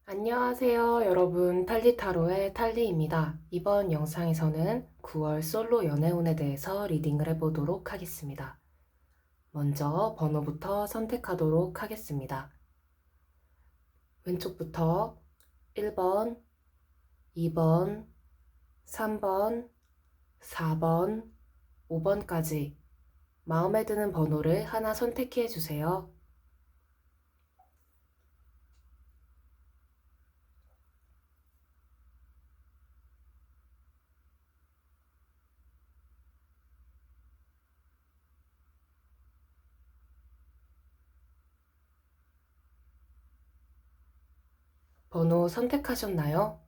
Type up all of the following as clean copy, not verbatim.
안녕하세요, 여러분. 탈리타로의 탈리입니다. 이번 영상에서는 9월 솔로 연애운에 대해서 리딩을 해보도록 하겠습니다. 먼저 번호부터 선택하도록 하겠습니다. 왼쪽부터 1번, 2번, 3번, 4번, 5번까지 마음에 드는 번호를 하나 선택해 주세요. 번호 선택하셨나요?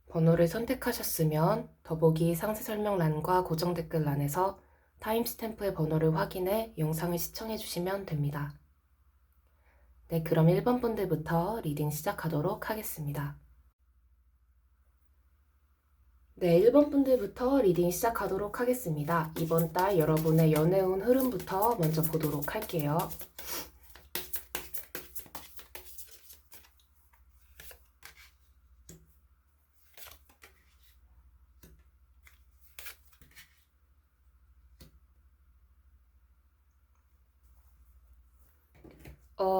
번호를 선택하셨으면 더보기 상세 설명란과 고정 댓글란에서 타임스탬프의 번호를 확인해 영상을 시청해 주시면 됩니다. 네, 그럼 1번 분들부터 리딩 시작하도록 하겠습니다. 네, 1번 분들부터 리딩 시작하도록 하겠습니다. 이번 달 여러분의 연애운 흐름부터 먼저 보도록 할게요.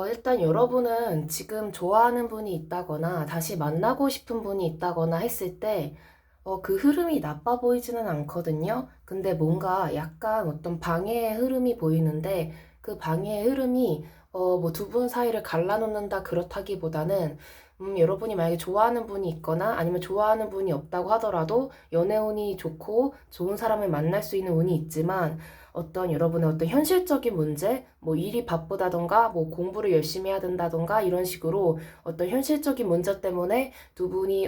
일단 여러분은 지금 좋아하는 분이 있다거나 다시 만나고 싶은 분이 있다거나 했을 때 그 흐름이 나빠 보이지는 않거든요. 근데 뭔가 약간 어떤 방해의 흐름이 보이는데 그 방해의 흐름이 뭐 두 분 사이를 갈라놓는다 그렇다기보다는 여러분이 만약에 좋아하는 분이 있거나 아니면 좋아하는 분이 없다고 하더라도 연애운이 좋고 좋은 사람을 만날 수 있는 운이 있지만 어떤 여러분의 어떤 현실적인 문제, 뭐 일이 바쁘다던가, 뭐 공부를 열심히 해야 된다던가 이런 식으로 어떤 현실적인 문제 때문에 두 분이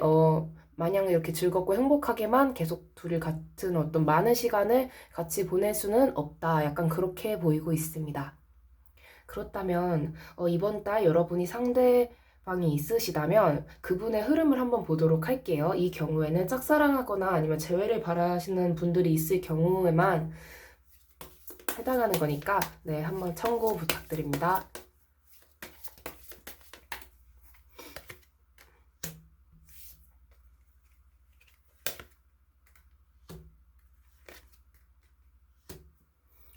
마냥 이렇게 즐겁고 행복하게만 계속 둘이 같은 어떤 많은 시간을 같이 보낼 수는 없다. 약간 그렇게 보이고 있습니다. 그렇다면 이번 달 여러분이 상대방이 있으시다면 그분의 흐름을 한번 보도록 할게요. 이 경우에는 짝사랑하거나 아니면 재회를 바라시는 분들이 있을 경우에만 해당하는 거니까 네, 한번 참고 부탁드립니다.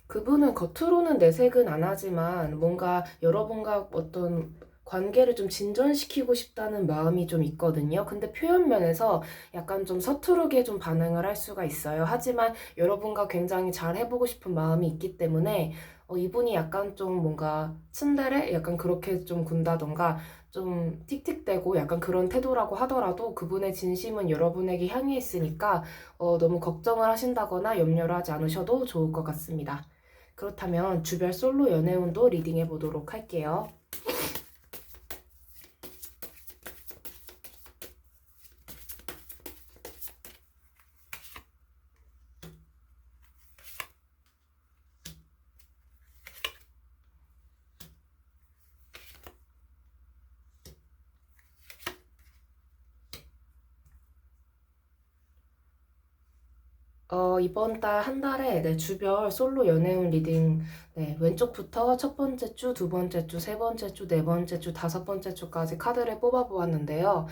그분은 겉으로는 내색은 안 하지만 뭔가 여러분과 어떤 관계를 좀 진전시키고 싶다는 마음이 좀 있거든요. 근데 표현 면에서 약간 좀 서투르게 좀 반응을 할 수가 있어요. 하지만 여러분과 굉장히 잘 해보고 싶은 마음이 있기 때문에 이분이 약간 좀 뭔가 츤데레? 약간 그렇게 좀 군다던가 좀 틱틱대고 약간 그런 태도라고 하더라도 그분의 진심은 여러분에게 향해 있으니까 너무 걱정을 하신다거나 염려를 하지 않으셔도 좋을 것 같습니다. 그렇다면 주별 솔로 연애운도 리딩해 보도록 할게요. 이번 달 한 달에 네, 주별 솔로 연애운 리딩 네, 왼쪽부터 첫 번째 주, 두 번째 주, 세 번째 주, 네 번째 주, 다섯 번째 주까지 카드를 뽑아보았는데요.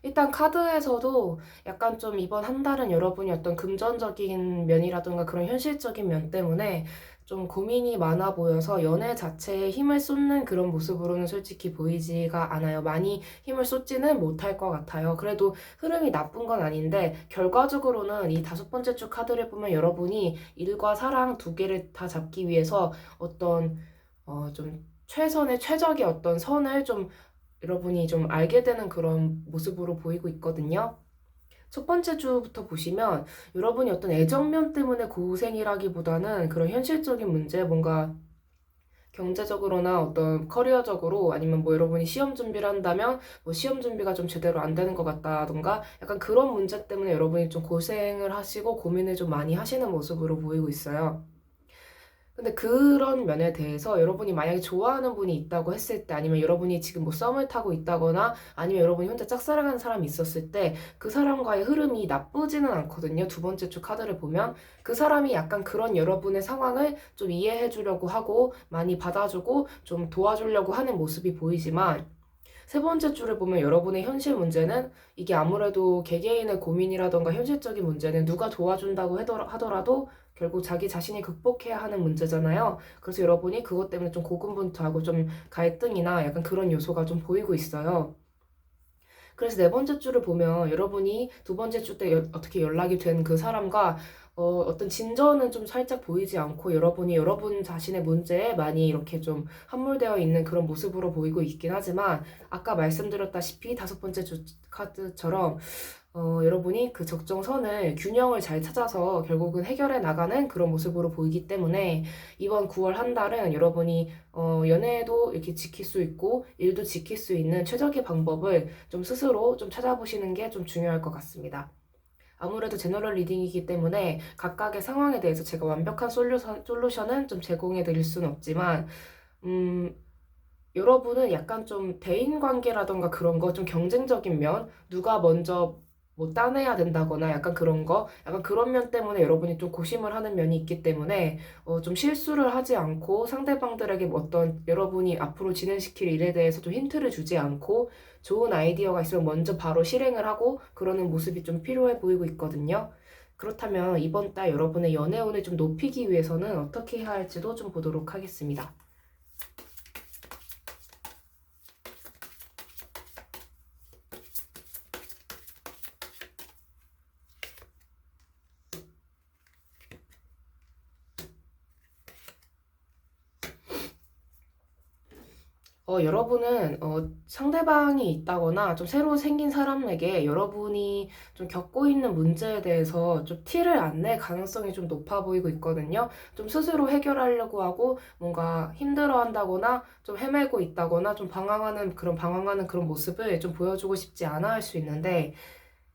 일단 카드에서도 약간 좀 이번 한 달은 여러분이 어떤 금전적인 면이라든가 그런 현실적인 면 때문에 좀 고민이 많아 보여서 연애 자체에 힘을 쏟는 그런 모습으로는 솔직히 보이지가 않아요. 많이 힘을 쏟지는 못할 것 같아요. 그래도 흐름이 나쁜 건 아닌데 결과적으로는 이 다섯 번째 주 카드를 보면 여러분이 일과 사랑 두 개를 다 잡기 위해서 어떤 좀 최선의 최적의 어떤 선을 좀 여러분이 좀 알게 되는 그런 모습으로 보이고 있거든요. 첫 번째 주부터 보시면 여러분이 어떤 애정면 때문에 고생이라기보다는 그런 현실적인 문제, 뭔가 경제적으로나 어떤 커리어적으로 아니면 뭐 여러분이 시험 준비를 한다면 뭐 시험 준비가 좀 제대로 안 되는 것 같다던가 약간 그런 문제 때문에 여러분이 좀 고생을 하시고 고민을 좀 많이 하시는 모습으로 보이고 있어요. 근데 그런 면에 대해서 여러분이 만약에 좋아하는 분이 있다고 했을 때 아니면 여러분이 지금 뭐 썸을 타고 있다거나 아니면 여러분이 혼자 짝사랑하는 사람이 있었을 때 그 사람과의 흐름이 나쁘지는 않거든요. 두 번째 주 카드를 보면 그 사람이 약간 그런 여러분의 상황을 좀 이해해 주려고 하고 많이 받아주고 좀 도와주려고 하는 모습이 보이지만 세 번째 줄을 보면 여러분의 현실 문제는 이게 아무래도 개개인의 고민이라던가 현실적인 문제는 누가 도와준다고 하더라도 결국 자기 자신이 극복해야 하는 문제잖아요. 그래서 여러분이 그것 때문에 좀 고군분투하고 좀 갈등이나 약간 그런 요소가 좀 보이고 있어요. 그래서 네 번째 줄을 보면 여러분이 두 번째 주 때 어떻게 연락이 된 그 사람과 어떤 진전은 좀 살짝 보이지 않고 여러분이 여러분 자신의 문제에 많이 이렇게 좀 함몰되어 있는 그런 모습으로 보이고 있긴 하지만 아까 말씀드렸다시피 다섯 번째 주 카드처럼 여러분이 그 적정선을 균형을 잘 찾아서 결국은 해결해 나가는 그런 모습으로 보이기 때문에 이번 9월 한 달은 여러분이 연애도 이렇게 지킬 수 있고 일도 지킬 수 있는 최적의 방법을 좀 스스로 좀 찾아보시는 게 좀 중요할 것 같습니다. 아무래도 제너럴 리딩이기 때문에 각각의 상황에 대해서 제가 완벽한 솔루션은 좀 제공해 드릴 수는 없지만 음, 여러분은 약간 좀 대인 관계라던가 그런 거 좀 경쟁적인 면, 누가 먼저 뭐 따내야 된다거나 약간 그런 거, 약간 그런 면 때문에 여러분이 좀 고심을 하는 면이 있기 때문에 좀 실수를 하지 않고 상대방들에게 뭐 어떤 여러분이 앞으로 진행시킬 일에 대해서 좀 힌트를 주지 않고 좋은 아이디어가 있으면 먼저 바로 실행을 하고 그러는 모습이 좀 필요해 보이고 있거든요. 그렇다면 이번 달 여러분의 연애운을 좀 높이기 위해서는 어떻게 해야 할지도 좀 보도록 하겠습니다. 여러분은 상대방이 있다거나 좀 새로 생긴 사람에게 여러분이 좀 겪고 있는 문제에 대해서 좀 티를 안 낼 가능성이 좀 높아 보이고 있거든요. 좀 스스로 해결하려고 하고 뭔가 힘들어 한다거나 좀 헤매고 있다거나 좀 방황하는 그런 모습을 좀 보여주고 싶지 않아 할 수 있는데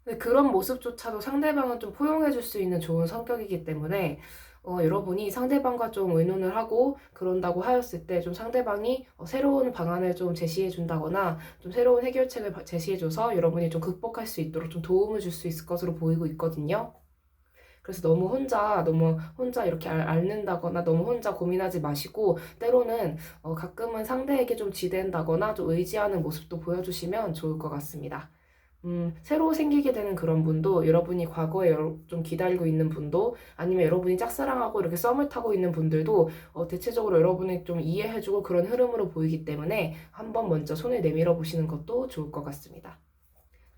근데 그런 모습조차도 상대방은 좀 포용해 줄 수 있는 좋은 성격이기 때문에 여러분이 상대방과 좀 의논을 하고 그런다고 하였을 때 좀 상대방이 새로운 방안을 좀 제시해 준다거나 좀 새로운 해결책을 제시해 줘서 여러분이 좀 극복할 수 있도록 좀 도움을 줄 수 있을 것으로 보이고 있거든요. 그래서 너무 혼자 이렇게 앓는다거나 너무 혼자 고민하지 마시고 때로는 가끔은 상대에게 좀 지댄다거나 좀 의지하는 모습도 보여주시면 좋을 것 같습니다. 새로 생기게 되는 그런 분도 여러분이 과거에 좀 기다리고 있는 분도 아니면 여러분이 짝사랑하고 이렇게 썸을 타고 있는 분들도 대체적으로 여러분을 좀 이해해주고 그런 흐름으로 보이기 때문에 한번 먼저 손을 내밀어 보시는 것도 좋을 것 같습니다.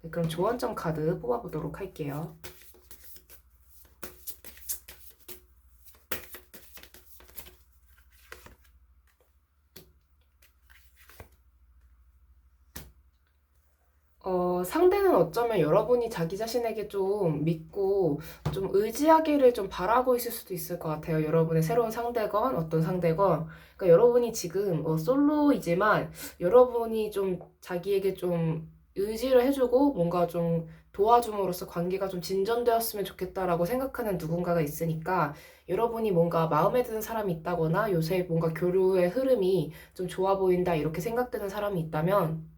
네, 그럼 조언점 카드 뽑아보도록 할게요. 상대는 어쩌면 여러분이 자기 자신에게 좀 믿고 좀 의지하기를 좀 바라고 있을 수도 있을 것 같아요. 여러분의 새로운 상대건 어떤 상대건. 그러니까 여러분이 지금 솔로이지만 여러분이 좀 자기에게 좀 의지를 해주고 뭔가 좀 도와줌으로써 관계가 좀 진전되었으면 좋겠다라고 생각하는 누군가가 있으니까 여러분이 뭔가 마음에 드는 사람이 있다거나 요새 뭔가 교류의 흐름이 좀 좋아 보인다 이렇게 생각되는 사람이 있다면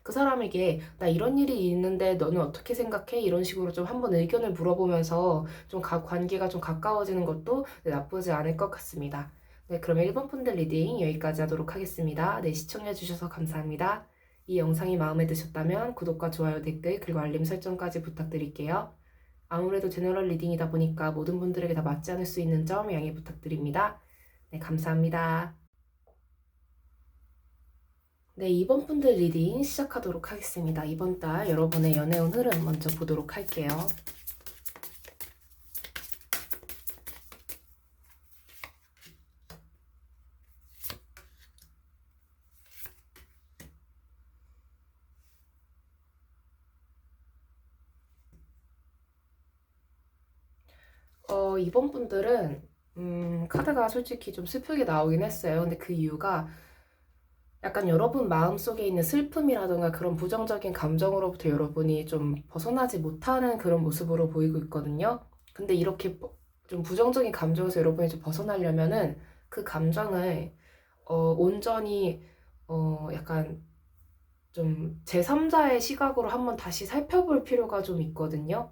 그 사람에게 나 이런 일이 있는데 너는 어떻게 생각해? 이런 식으로 좀 한번 의견을 물어보면서 좀 관계가 좀 가까워지는 것도 나쁘지 않을 것 같습니다. 네, 그러면 1번 푼들 리딩 여기까지 하도록 하겠습니다. 네, 시청해주셔서 감사합니다. 이 영상이 마음에 드셨다면 구독과 좋아요, 댓글, 그리고 알림 설정까지 부탁드릴게요. 아무래도 제너럴 리딩이다 보니까 모든 분들에게 다 맞지 않을 수 있는 점 양해 부탁드립니다. 네, 감사합니다. 네, 이번 분들 리딩 시작하도록 하겠습니다. 이번 달 여러분의 연애운 흐름 먼저 보도록 할게요. 이번 분들은 카드가 솔직히 좀 슬프게 나오긴 했어요. 근데 그 이유가 약간 여러분 마음속에 있는 슬픔이라든가 그런 부정적인 감정으로부터 여러분이 좀 벗어나지 못하는 그런 모습으로 보이고 있거든요. 근데 이렇게 좀 부정적인 감정에서 여러분이 좀 벗어나려면은 그 감정을 온전히 약간 좀 제3자의 시각으로 한번 다시 살펴볼 필요가 좀 있거든요.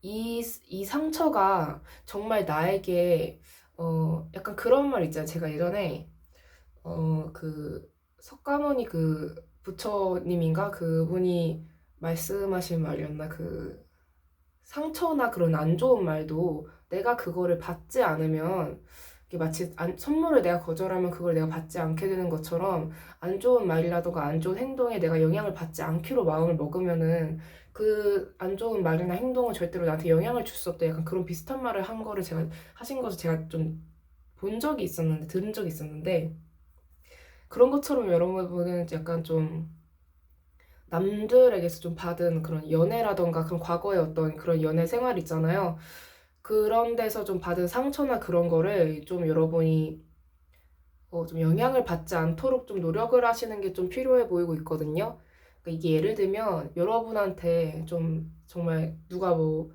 이 상처가 정말 나에게 약간 그런 말 있잖아요. 제가 예전에 그 석가모니 그 부처님인가 그분이 말씀하신 말이었나 그 상처나 그런 안 좋은 말도 내가 그거를 받지 않으면 이게 마치 선물을 내가 거절하면 그걸 내가 받지 않게 되는 것처럼 안 좋은 말이라던가 안 좋은 행동에 내가 영향을 받지 않기로 마음을 먹으면은 그 안 좋은 말이나 행동은 절대로 나한테 영향을 줄 수 없다. 약간 그런 비슷한 말을 한 거를 제가 하신 것을 제가 좀 본 적이 있었는데 들은 적이 있었는데 그런 것처럼 여러분은 약간 좀 남들에게서 좀 받은 그런 연애라던가 그런 과거의 어떤 그런 연애 생활 있잖아요. 그런 데서 좀 받은 상처나 그런 거를 좀 여러분이 좀 영향을 받지 않도록 좀 노력을 하시는 게 좀 필요해 보이고 있거든요. 그러니까 이게 예를 들면 여러분한테 좀 정말 누가 뭐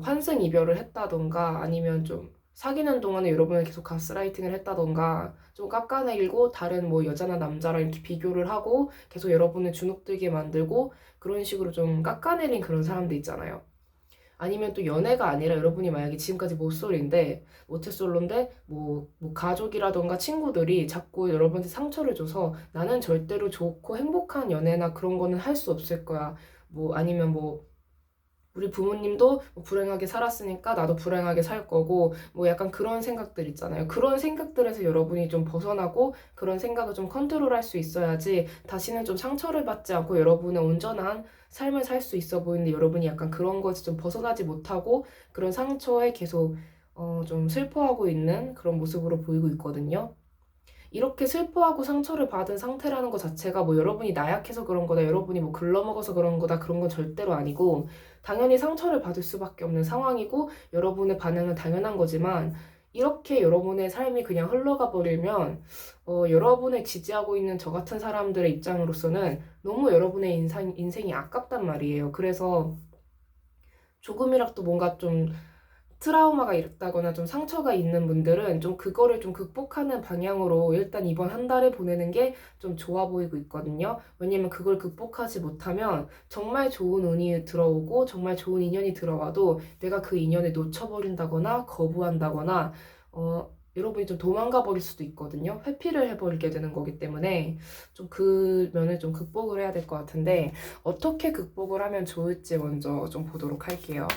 환승 이별을 했다던가 아니면 좀 사귀는 동안에 여러분을 계속 가스라이팅을 했다던가 좀 깎아내리고 다른 뭐 여자나 남자랑 이렇게 비교를 하고 계속 여러분을 주눅들게 만들고 그런 식으로 좀 깎아내린 그런 사람들 있잖아요. 아니면 또 연애가 아니라 여러분이 만약에 지금까지 모태솔로인데 뭐 가족이라던가 친구들이 자꾸 여러분한테 상처를 줘서 나는 절대로 좋고 행복한 연애나 그런 거는 할 수 없을 거야. 뭐 아니면 뭐 우리 부모님도 뭐 불행하게 살았으니까 나도 불행하게 살 거고 뭐 약간 그런 생각들 있잖아요. 그런 생각들에서 여러분이 좀 벗어나고 그런 생각을 좀 컨트롤할 수 있어야지 다시는 좀 상처를 받지 않고 여러분의 온전한 삶을 살 수 있어 보이는데 여러분이 약간 그런 것에 좀 벗어나지 못하고 그런 상처에 계속 좀 슬퍼하고 있는 그런 모습으로 보이고 있거든요. 이렇게 슬퍼하고 상처를 받은 상태라는 것 자체가 뭐 여러분이 나약해서 그런 거다, 여러분이 뭐 글러먹어서 그런 거다, 그런 건 절대로 아니고, 당연히 상처를 받을 수밖에 없는 상황이고, 여러분의 반응은 당연한 거지만, 이렇게 여러분의 삶이 그냥 흘러가 버리면, 여러분을 지지하고 있는 저 같은 사람들의 입장으로서는 너무 여러분의 인생이 아깝단 말이에요. 그래서 조금이라도 뭔가 좀 트라우마가 있다거나 좀 상처가 있는 분들은 좀 그거를 좀 극복하는 방향으로 일단 이번 한 달을 보내는 게 좀 좋아 보이고 있거든요. 왜냐면 그걸 극복하지 못하면 정말 좋은 운이 들어오고 정말 좋은 인연이 들어와도 내가 그 인연을 놓쳐버린다거나 거부한다거나 여러분이 좀 도망가 버릴 수도 있거든요. 회피를 해버리게 되는 거기 때문에 좀 그 면을 좀 극복을 해야 될 것 같은데 어떻게 극복을 하면 좋을지 먼저 좀 보도록 할게요.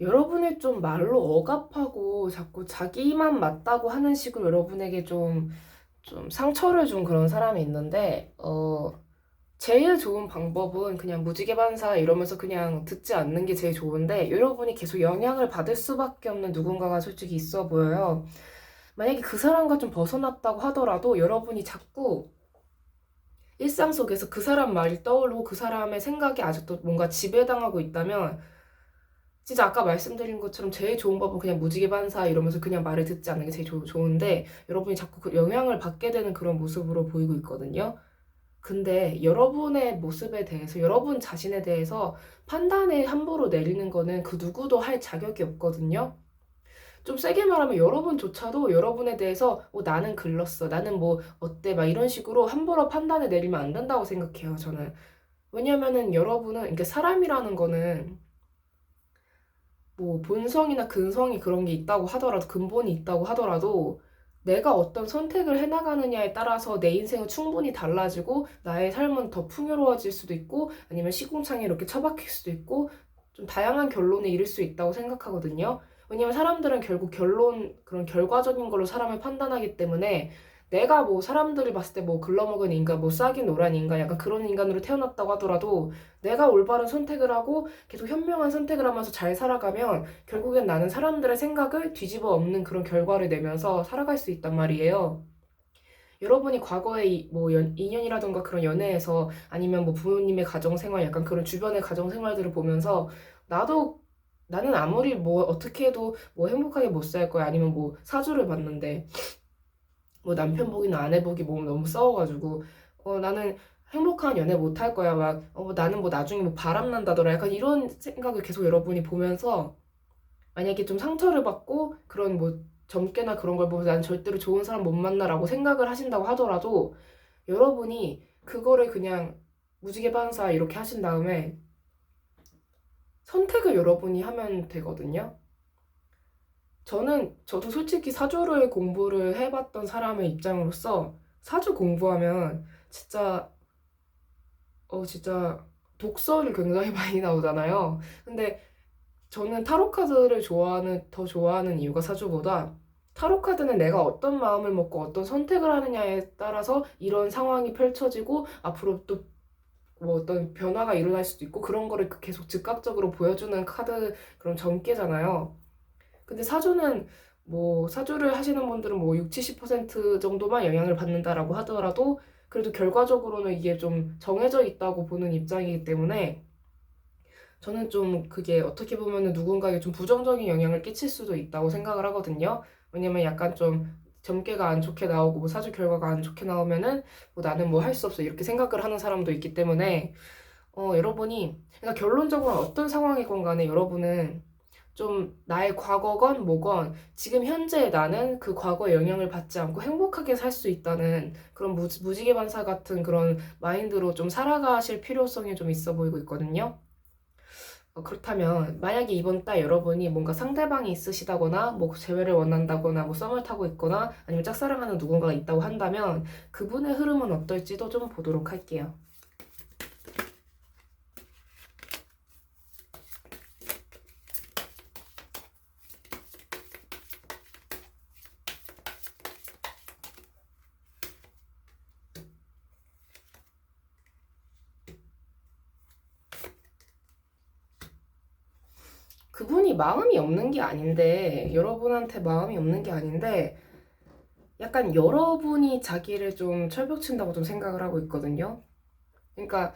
여러분이 좀 말로 억압하고 자꾸 자기만 맞다고 하는 식으로 여러분에게 좀 상처를 준 그런 사람이 있는데, 제일 좋은 방법은 그냥 무지개반사 이러면서 그냥 듣지 않는 게 제일 좋은데, 여러분이 계속 영향을 받을 수밖에 없는 누군가가 솔직히 있어 보여요. 만약에 그 사람과 좀 벗어났다고 하더라도 여러분이 자꾸 일상 속에서 그 사람 말이 떠오르고 그 사람의 생각이 아직도 뭔가 지배당하고 있다면 진짜 아까 말씀드린 것처럼 제일 좋은 법은 그냥 무지개 반사 이러면서 그냥 말을 듣지 않는 게 제일 좋은데 여러분이 자꾸 그 영향을 받게 되는 그런 모습으로 보이고 있거든요. 근데 여러분의 모습에 대해서 여러분 자신에 대해서 판단을 함부로 내리는 거는 그 누구도 할 자격이 없거든요. 좀 세게 말하면 여러분조차도 여러분에 대해서 나는 글렀어. 나는 뭐 어때? 막 이런 식으로 함부로 판단을 내리면 안 된다고 생각해요, 저는. 왜냐면은 여러분은 이게 사람이라는 거는 뭐 본성이나 근성이 그런 게 있다고 하더라도 근본이 있다고 하더라도 내가 어떤 선택을 해나가느냐에 따라서 내 인생은 충분히 달라지고 나의 삶은 더 풍요로워질 수도 있고 아니면 시궁창에 이렇게 처박힐 수도 있고 좀 다양한 결론에 이를 수 있다고 생각하거든요. 왜냐면 사람들은 결국 그런 결과적인 걸로 사람을 판단하기 때문에 내가 뭐 사람들이 봤을 때 뭐 글러먹은 인간, 뭐 싹이 노란 인간, 약간 그런 인간으로 태어났다고 하더라도 내가 올바른 선택을 하고 계속 현명한 선택을 하면서 잘 살아가면 결국엔 나는 사람들의 생각을 뒤집어 엎는 그런 결과를 내면서 살아갈 수 있단 말이에요. 여러분이 과거에 뭐 인연이라던가 그런 연애에서 아니면 뭐 부모님의 가정생활 약간 그런 주변의 가정생활들을 보면서 나도 나는 아무리 뭐 어떻게 해도 뭐 행복하게 못 살 거야 아니면 뭐 사주를 봤는데 뭐 남편 복이나 아내 복이 뭐 너무 싸워가지고 나는 행복한 연애 못 할 거야 막 나는 뭐 나중에 뭐 바람 난다더라 약간 이런 생각을 계속 여러분이 보면서 만약에 좀 상처를 받고 그런 뭐 점괘나 그런 걸 보면서 난 절대로 좋은 사람 못 만나라고 생각을 하신다고 하더라도 여러분이 그거를 그냥 무지개반사 이렇게 하신 다음에 선택을 여러분이 하면 되거든요. 저도 솔직히 사주를 공부를 해봤던 사람의 입장으로서 사주 공부하면 진짜 독설이 굉장히 많이 나오잖아요. 근데 저는 타로 카드를 더 좋아하는 이유가 사주보다 타로 카드는 내가 어떤 마음을 먹고 어떤 선택을 하느냐에 따라서 이런 상황이 펼쳐지고 앞으로 또 뭐 어떤 변화가 일어날 수도 있고 그런 거를 계속 즉각적으로 보여주는 카드 그런 전개잖아요. 근데 사주는 뭐 사주를 하시는 분들은 뭐 6, 70% 정도만 영향을 받는다라고 하더라도 그래도 결과적으로는 이게 좀 정해져 있다고 보는 입장이기 때문에 저는 좀 그게 어떻게 보면은 누군가에게 좀 부정적인 영향을 끼칠 수도 있다고 생각을 하거든요. 왜냐면 약간 좀 점괘가 안 좋게 나오고 뭐 사주 결과가 안 좋게 나오면은 뭐 나는 뭐 할 수 없어 이렇게 생각을 하는 사람도 있기 때문에 여러분이 그러니까 결론적으로 어떤 상황이건 간에 여러분은 좀 나의 과거건 뭐건 지금 현재의 나는 그 과거의 영향을 받지 않고 행복하게 살 수 있다는 그런 무지개반사 같은 그런 마인드로 좀 살아가실 필요성이 좀 있어 보이고 있거든요. 그렇다면 만약에 이번 달 여러분이 뭔가 상대방이 있으시다거나 뭐 재회를 원한다거나 뭐 썸을 타고 있거나 아니면 짝사랑하는 누군가가 있다고 한다면 그분의 흐름은 어떨지도 좀 보도록 할게요. 그분이 마음이 없는 게 아닌데, 여러분한테 마음이 없는 게 아닌데, 약간 여러분이 자기를 좀 철벽친다고 좀 생각을 하고 있거든요. 그러니까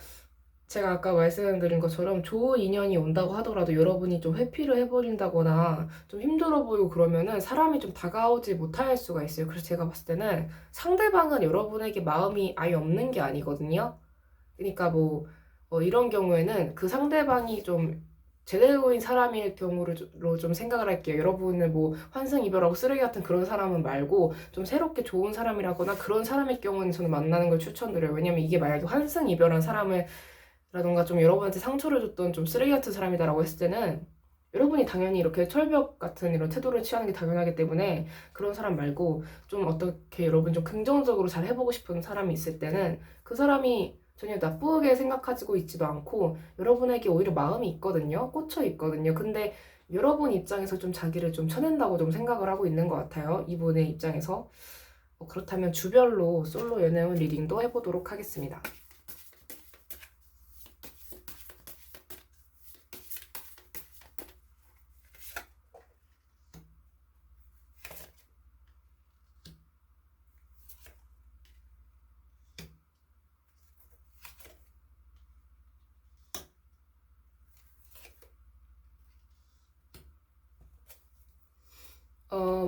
제가 아까 말씀드린 것처럼 좋은 인연이 온다고 하더라도 여러분이 좀 회피를 해버린다거나 좀 힘들어 보이고 그러면은 사람이 좀 다가오지 못할 수가 있어요. 그래서 제가 봤을 때는 상대방은 여러분에게 마음이 아예 없는 게 아니거든요. 그러니까 이런 경우에는 그 상대방이 좀 제대로인 사람일 경우로 좀 생각을 할게요. 여러분을 뭐 환승이별하고 쓰레기 같은 그런 사람은 말고 좀 새롭게 좋은 사람이라거나 그런 사람일 경우는 저는 만나는 걸 추천드려요. 왜냐면 이게 만약에 환승이별한 사람을 라던가 좀 여러분한테 상처를 줬던 좀 쓰레기 같은 사람이다라고 했을 때는 여러분이 당연히 이렇게 철벽 같은 이런 태도를 취하는 게 당연하기 때문에 그런 사람 말고 좀 어떻게 여러분 좀 긍정적으로 잘 해보고 싶은 사람이 있을 때는 그 사람이 전혀 나쁘게 생각하지고 있지도 않고 여러분에게 오히려 마음이 있거든요. 꽂혀 있거든요. 근데 여러분 입장에서 좀 자기를 좀 쳐낸다고 좀 생각을 하고 있는 것 같아요. 이분의 입장에서. 그렇다면 주별로 솔로 연애운 리딩도 해보도록 하겠습니다.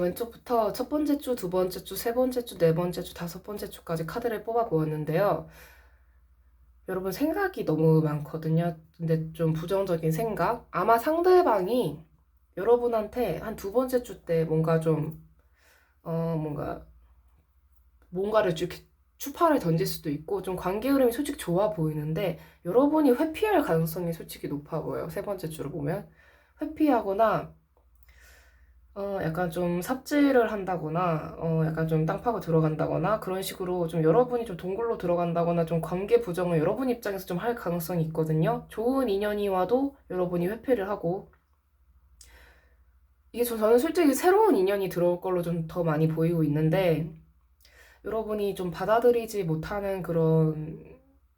왼쪽부터 첫 번째 주, 두 번째 주, 세 번째 주, 네 번째 주, 다섯 번째 주까지 카드를 뽑아 보았는데요. 여러분 생각이 너무 많거든요. 근데 좀 부정적인 생각? 아마 상대방이 여러분한테 한 두 번째 주 때 뭔가 좀, 뭔가를 이렇게 추파를 던질 수도 있고 좀 관계 흐름이 솔직히 좋아 보이는데 여러분이 회피할 가능성이 솔직히 높아 보여요. 세 번째 주를 보면. 회피하거나 약간 좀 삽질을 한다거나, 약간 좀 땅 파고 들어간다거나, 그런 식으로 좀 여러분이 좀 동굴로 들어간다거나, 좀 관계 부정을 여러분 입장에서 좀 할 가능성이 있거든요. 좋은 인연이 와도 여러분이 회피를 하고, 이게 저는 솔직히 새로운 인연이 들어올 걸로 좀 더 많이 보이고 있는데, 여러분이 좀 받아들이지 못하는 그런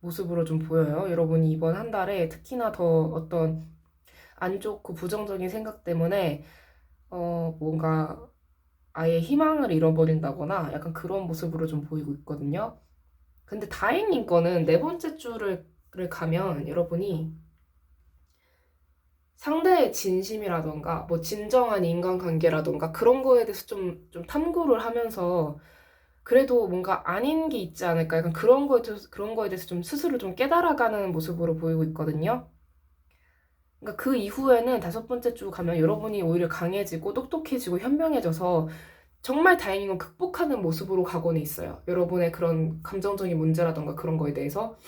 모습으로 좀 보여요. 여러분이 이번 한 달에 특히나 더 어떤 안 좋고 부정적인 생각 때문에, 뭔가 아예 희망을 잃어버린다거나 약간 그런 모습으로 좀 보이고 있거든요. 근데 다행인 거는 네 번째 주를 가면 여러분이 상대의 진심이라던가 뭐 진정한 인간관계라던가 그런 거에 대해서 좀 탐구를 하면서 그래도 뭔가 아닌 게 있지 않을까 약간 그런 거에 대해서 좀 스스로 좀 깨달아가는 모습으로 보이고 있거든요. 그러니까 그 이후에는 다섯 번째 주 가면 여러분이 오히려 강해지고 똑똑해지고 현명해져서 정말 다행인 건 극복하는 모습으로 가고는 있어요. 여러분의 그런 감정적인 문제라던가 그런 거에 대해서.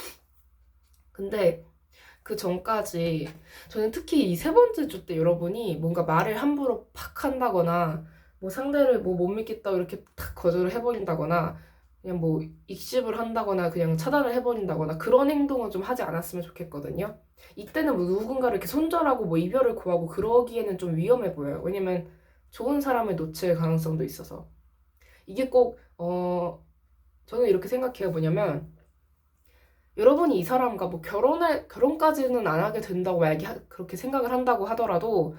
근데 그 전까지 저는 특히 이 세 번째 주 때 여러분이 뭔가 말을 함부로 팍 한다거나 뭐 상대를 뭐 못 믿겠다고 이렇게 탁 거절을 해버린다거나 그냥 뭐 익십을 한다거나 그냥 차단을 해버린다거나 그런 행동은 좀 하지 않았으면 좋겠거든요. 이때는 뭐 누군가를 이렇게 손절하고 뭐 이별을 구하고 그러기에는 좀 위험해 보여요. 왜냐면 좋은 사람을 놓칠 가능성도 있어서. 이게 꼭 저는 이렇게 생각해요. 뭐냐면 여러분이 이 사람과 뭐 결혼까지는 안 하게 된다고 만약에 그렇게 생각을 한다고 하더라도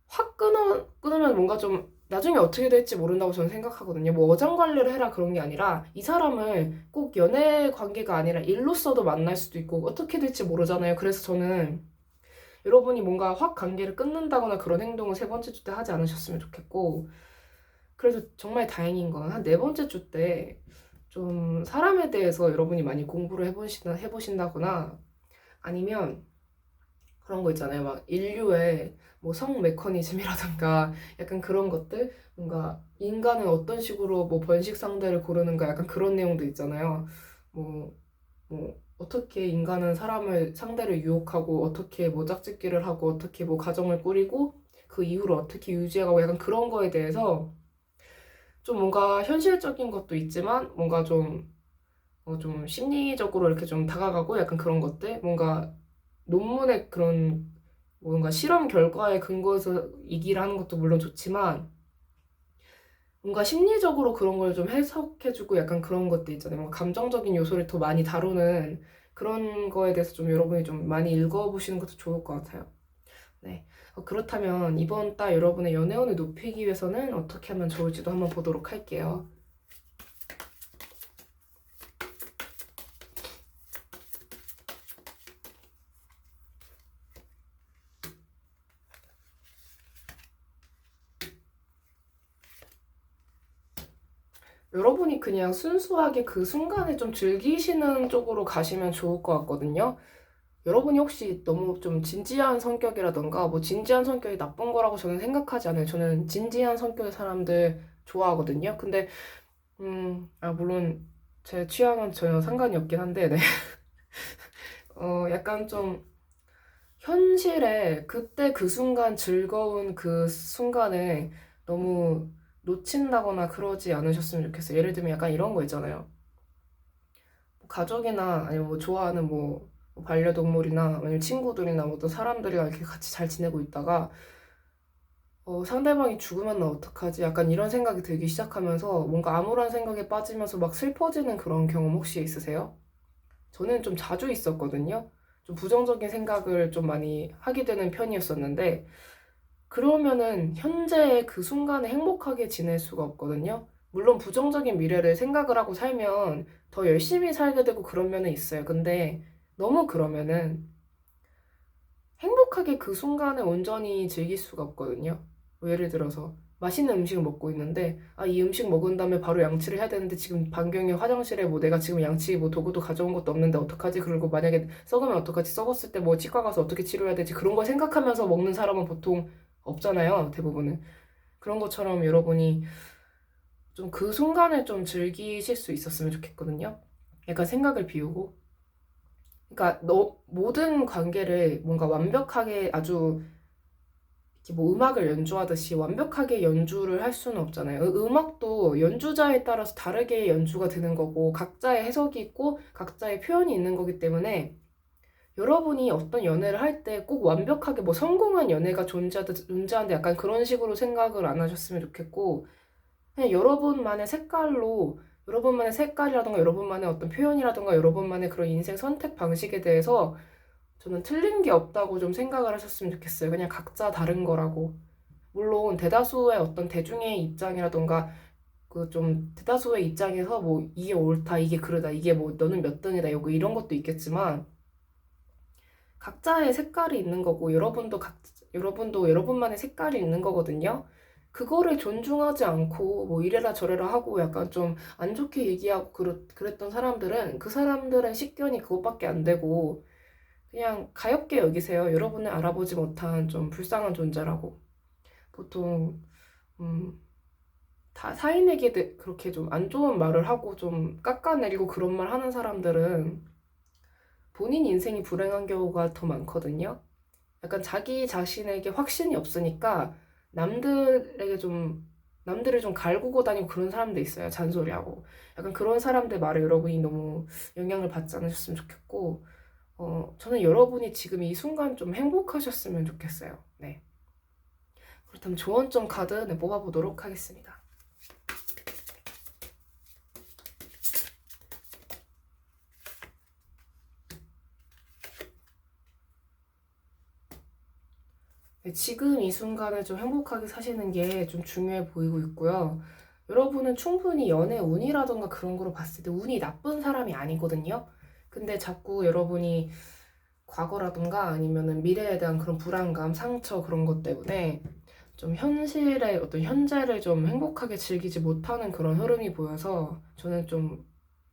확 끊으면 뭔가 좀 나중에 어떻게 될지 모른다고 저는 생각하거든요. 뭐 어장관리를 해라 그런 게 아니라 이 사람을 꼭 연애 관계가 아니라 일로서도 만날 수도 있고 어떻게 될지 모르잖아요. 그래서 저는 여러분이 뭔가 확 관계를 끊는다거나 그런 행동을 세 번째 주 때 하지 않으셨으면 좋겠고 그래서 정말 다행인 건 한 네 번째 주 때 좀 사람에 대해서 여러분이 많이 공부를 해보신다거나 아니면 그런 거 있잖아요. 막 인류의 뭐 성 메커니즘이라든가 약간 그런 것들 뭔가 인간은 어떤 식으로 뭐 번식 상대를 고르는가 약간 그런 내용도 있잖아요. 뭐, 뭐 어떻게 인간은 사람을 상대를 유혹하고 어떻게 뭐 짝짓기를 하고 어떻게 뭐 가정을 꾸리고 그 이후로 어떻게 유지해가고 약간 그런 거에 대해서 좀 뭔가 현실적인 것도 있지만 뭔가 좀 심리적으로 이렇게 좀 다가가고 약간 그런 것들 뭔가 논문의 그런 뭔가 실험 결과에 근거해서 얘기를 하는 것도 물론 좋지만 뭔가 심리적으로 그런 걸 좀 해석해주고 약간 그런 것들 있잖아요. 뭔가 감정적인 요소를 더 많이 다루는 그런 거에 대해서 좀 여러분이 좀 많이 읽어보시는 것도 좋을 것 같아요. 네. 그렇다면 이번 달 여러분의 연애운을 높이기 위해서는 어떻게 하면 좋을지도 한번 보도록 할게요. 여러분이 그냥 순수하게 그 순간을 좀 즐기시는 쪽으로 가시면 좋을 것 같거든요. 여러분이 혹시 너무 좀 진지한 성격이라던가 뭐 진지한 성격이 나쁜 거라고 저는 생각하지 않아요. 저는 진지한 성격의 사람들 좋아하거든요. 근데 물론 제 취향은 전혀 상관이 없긴 한데 네. 약간 좀 현실에 그때 그 순간 즐거운 그 순간에 너무 놓친다거나 그러지 않으셨으면 좋겠어요. 예를 들면 약간 이런 거 있잖아요. 뭐 가족이나 아니면 뭐 좋아하는 뭐 반려동물이나 아니면 친구들이나 뭐 어떤 사람들이랑 이렇게 같이 잘 지내고 있다가 상대방이 죽으면 나 어떡하지? 약간 이런 생각이 들기 시작하면서 뭔가 암울한 생각에 빠지면서 막 슬퍼지는 그런 경험 혹시 있으세요? 저는 좀 자주 있었거든요. 좀 부정적인 생각을 좀 많이 하게 되는 편이었었는데 그러면은 현재의 그 순간에 행복하게 지낼 수가 없거든요. 물론 부정적인 미래를 생각을 하고 살면 더 열심히 살게 되고 그런 면은 있어요. 근데 너무 그러면은 행복하게 그 순간을 온전히 즐길 수가 없거든요. 뭐 예를 들어서 맛있는 음식을 먹고 있는데 이 음식 먹은 다음에 바로 양치를 해야 되는데 지금 반경에 화장실에 뭐 내가 지금 양치 뭐 도구도 가져온 것도 없는데 어떡하지? 그리고 만약에 썩으면 어떡하지? 썩었을 때 뭐 치과 가서 어떻게 치료해야 되지? 그런 걸 생각하면서 먹는 사람은 보통 없잖아요. 대부분은. 그런 것처럼 여러분이 좀 그 순간을 좀 즐기실 수 있었으면 좋겠거든요. 약간 생각을 비우고. 그러니까 모든 관계를 뭔가 완벽하게 아주 이렇게 뭐 음악을 연주하듯이 완벽하게 연주를 할 수는 없잖아요. 음악도 연주자에 따라서 다르게 연주가 되는 거고 각자의 해석이 있고 각자의 표현이 있는 거기 때문에 여러분이 어떤 연애를 할 때 꼭 완벽하게 뭐 성공한 연애가 존재하는데 약간 그런 식으로 생각을 안 하셨으면 좋겠고 그냥 여러분만의 색깔이라던가 여러분만의 어떤 표현이라던가 여러분만의 그런 인생 선택 방식에 대해서 저는 틀린 게 없다고 좀 생각을 하셨으면 좋겠어요. 그냥 각자 다른 거라고. 물론 대다수의 어떤 대중의 입장이라던가 그 좀 대다수의 입장에서 뭐 이게 옳다, 이게 그르다, 이게 뭐 너는 몇 등이다, 요거 이런 것도 있겠지만 각자의 색깔이 있는 거고 여러분도 여러분만의 색깔이 있는 거거든요. 그거를 존중하지 않고 뭐 이래라 저래라 하고 약간 좀 안 좋게 얘기하고 그랬던 사람들은 그 사람들의 식견이 그것밖에 안 되고 그냥 가엽게 여기세요. 여러분을 알아보지 못한 좀 불쌍한 존재라고. 보통 타인에게 그렇게 좀 안 좋은 말을 하고 좀 깎아내리고 그런 말 하는 사람들은 본인 인생이 불행한 경우가 더 많거든요. 약간 자기 자신에게 확신이 없으니까 남들에게 좀 남들을 좀 갈구고 다니고 그런 사람도 있어요. 잔소리하고. 약간 그런 사람들 말에 여러분이 너무 영향을 받지 않으셨으면 좋겠고, 저는 여러분이 지금 이 순간 좀 행복하셨으면 좋겠어요. 네. 그렇다면 조언점 카드 네, 뽑아보도록 하겠습니다. 네, 지금 이 순간을 좀 행복하게 사시는 게 좀 중요해 보이고 있고요. 여러분은 충분히 연애 운이라던가 그런 거로 봤을 때 운이 나쁜 사람이 아니거든요. 근데 자꾸 여러분이 과거라던가 아니면은 미래에 대한 그런 불안감, 상처 그런 것 때문에 좀 현실의 어떤 현재를 좀 행복하게 즐기지 못하는 그런 흐름이 보여서 저는 좀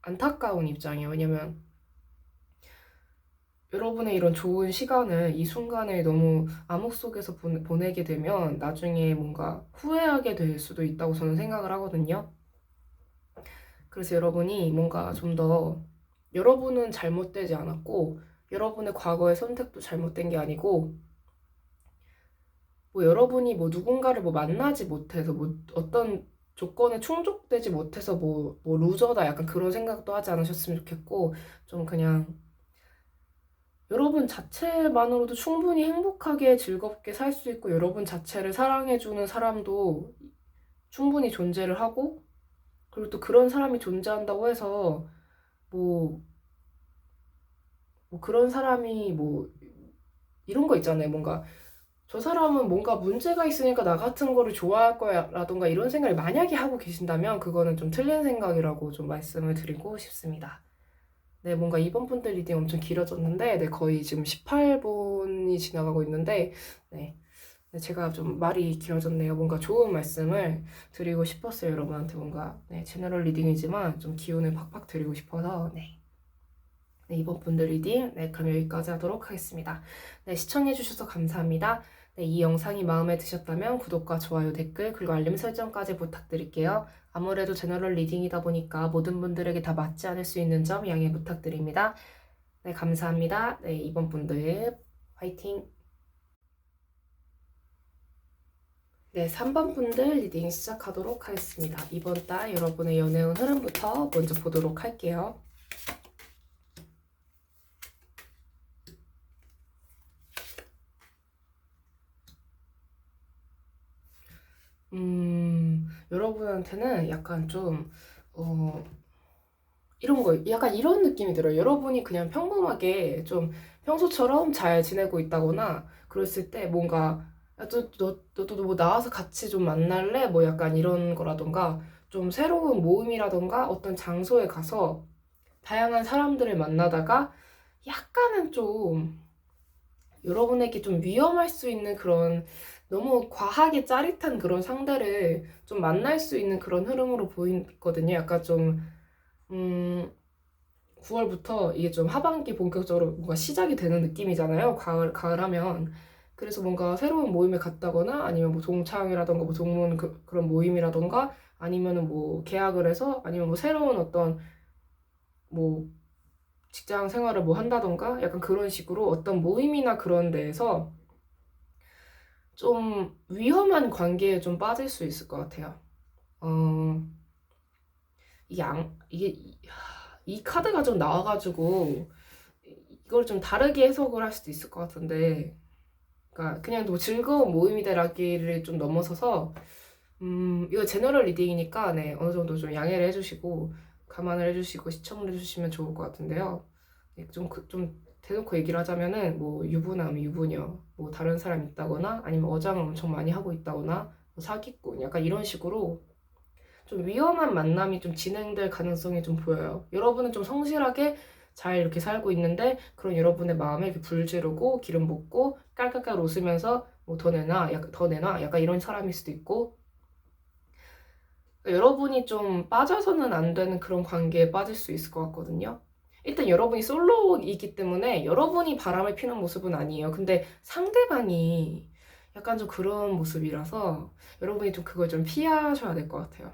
안타까운 입장이에요. 왜냐면 여러분의 이런 좋은 시간을 이 순간에 너무 암흑 속에서 보내게 되면 나중에 뭔가 후회하게 될 수도 있다고 저는 생각을 하거든요. 그래서 여러분이 뭔가 좀 더 여러분은 잘못되지 않았고 여러분의 과거의 선택도 잘못된 게 아니고 뭐 여러분이 뭐 누군가를 뭐 만나지 못해서 뭐 어떤 조건에 충족되지 못해서 뭐 루저다 약간 그런 생각도 하지 않으셨으면 좋겠고 좀 그냥 여러분 자체만으로도 충분히 행복하게 즐겁게 살 수 있고 여러분 자체를 사랑해주는 사람도 충분히 존재를 하고 그리고 또 그런 사람이 존재한다고 해서 뭐, 뭐 그런 사람이 뭐 이런 거 있잖아요. 뭔가 저 사람은 뭔가 문제가 있으니까 나 같은 거를 좋아할 거야 라던가 이런 생각을 만약에 하고 계신다면 그거는 좀 틀린 생각이라고 좀 말씀을 드리고 싶습니다. 네, 뭔가 이번 분들 리딩 엄청 길어졌는데, 네, 거의 지금 18분이 지나가고 있는데, 네, 네, 제가 좀 말이 길어졌네요. 뭔가 좋은 말씀을 드리고 싶었어요, 여러분한테 뭔가. 네, 제너럴 리딩이지만 좀 기운을 팍팍 드리고 싶어서, 네. 네, 이번 분들 리딩, 네, 그럼 여기까지 하도록 하겠습니다. 네, 시청해주셔서 감사합니다. 네, 이 영상이 마음에 드셨다면 구독과 좋아요, 댓글, 그리고 알림 설정까지 부탁드릴게요. 아무래도 제너럴 리딩이다 보니까 모든 분들에게 다 맞지 않을 수 있는 점 양해 부탁드립니다. 네, 감사합니다. 네, 이번 분들 화이팅! 네, 3번 분들 리딩 시작하도록 하겠습니다. 이번 달 여러분의 연애운 흐름부터 먼저 보도록 할게요. 여러분한테는 약간 좀, 이런 거, 약간 이런 느낌이 들어요. 여러분이 그냥 평범하게 좀 평소처럼 잘 지내고 있다거나 그랬을 때 뭔가, 야, 너도 뭐 나와서 같이 좀 만날래? 뭐 약간 이런 거라던가 좀 새로운 모임이라던가 어떤 장소에 가서 다양한 사람들을 만나다가 약간은 좀 여러분에게 좀 위험할 수 있는 그런 너무 과하게 짜릿한 그런 상대를 좀 만날 수 있는 그런 흐름으로 보이거든요. 약간 좀, 9월부터 이게 좀 하반기 본격적으로 뭔가 시작이 되는 느낌이잖아요. 가을 하면. 그래서 뭔가 새로운 모임에 갔다거나 아니면 뭐 동창이라던가 뭐 동문 그런 모임이라던가 아니면은 뭐 계약을 해서 아니면 뭐 새로운 어떤 뭐 직장 생활을 뭐 한다던가 약간 그런 식으로 어떤 모임이나 그런 데에서 좀 위험한 관계에 좀 빠질 수 있을 것 같아요. 어, 이 카드가 좀 나와가지고 이걸 좀 다르게 해석을 할 수도 있을 것 같은데, 그러니까 그냥 뭐 즐거운 모임이다라기를 좀 넘어서서, 이거 제너럴 리딩이니까 네, 어느 정도 좀 양해를 해주시고 감안을 해주시고 시청을 해주시면 좋을 것 같은데요. 네, 좀 대놓고 얘기를 하자면은 뭐 유부남, 유부녀, 뭐 다른 사람 있다거나 아니면 어장을 엄청 많이 하고 있다거나 뭐 사기꾼 약간 이런 식으로 좀 위험한 만남이 좀 진행될 가능성이 좀 보여요. 여러분은 좀 성실하게 잘 이렇게 살고 있는데 그런 여러분의 마음에 이렇게 불 지르고 기름 붓고 깔깔깔 웃으면서 뭐 더 내놔 약간 이런 사람일 수도 있고 여러분이 좀 빠져서는 안 되는 그런 관계에 빠질 수 있을 것 같거든요. 일단 여러분이 솔로이기 때문에 여러분이 바람을 피는 모습은 아니에요. 근데 상대방이 약간 좀 그런 모습이라서 여러분이 좀 그걸 좀 피하셔야 될 것 같아요.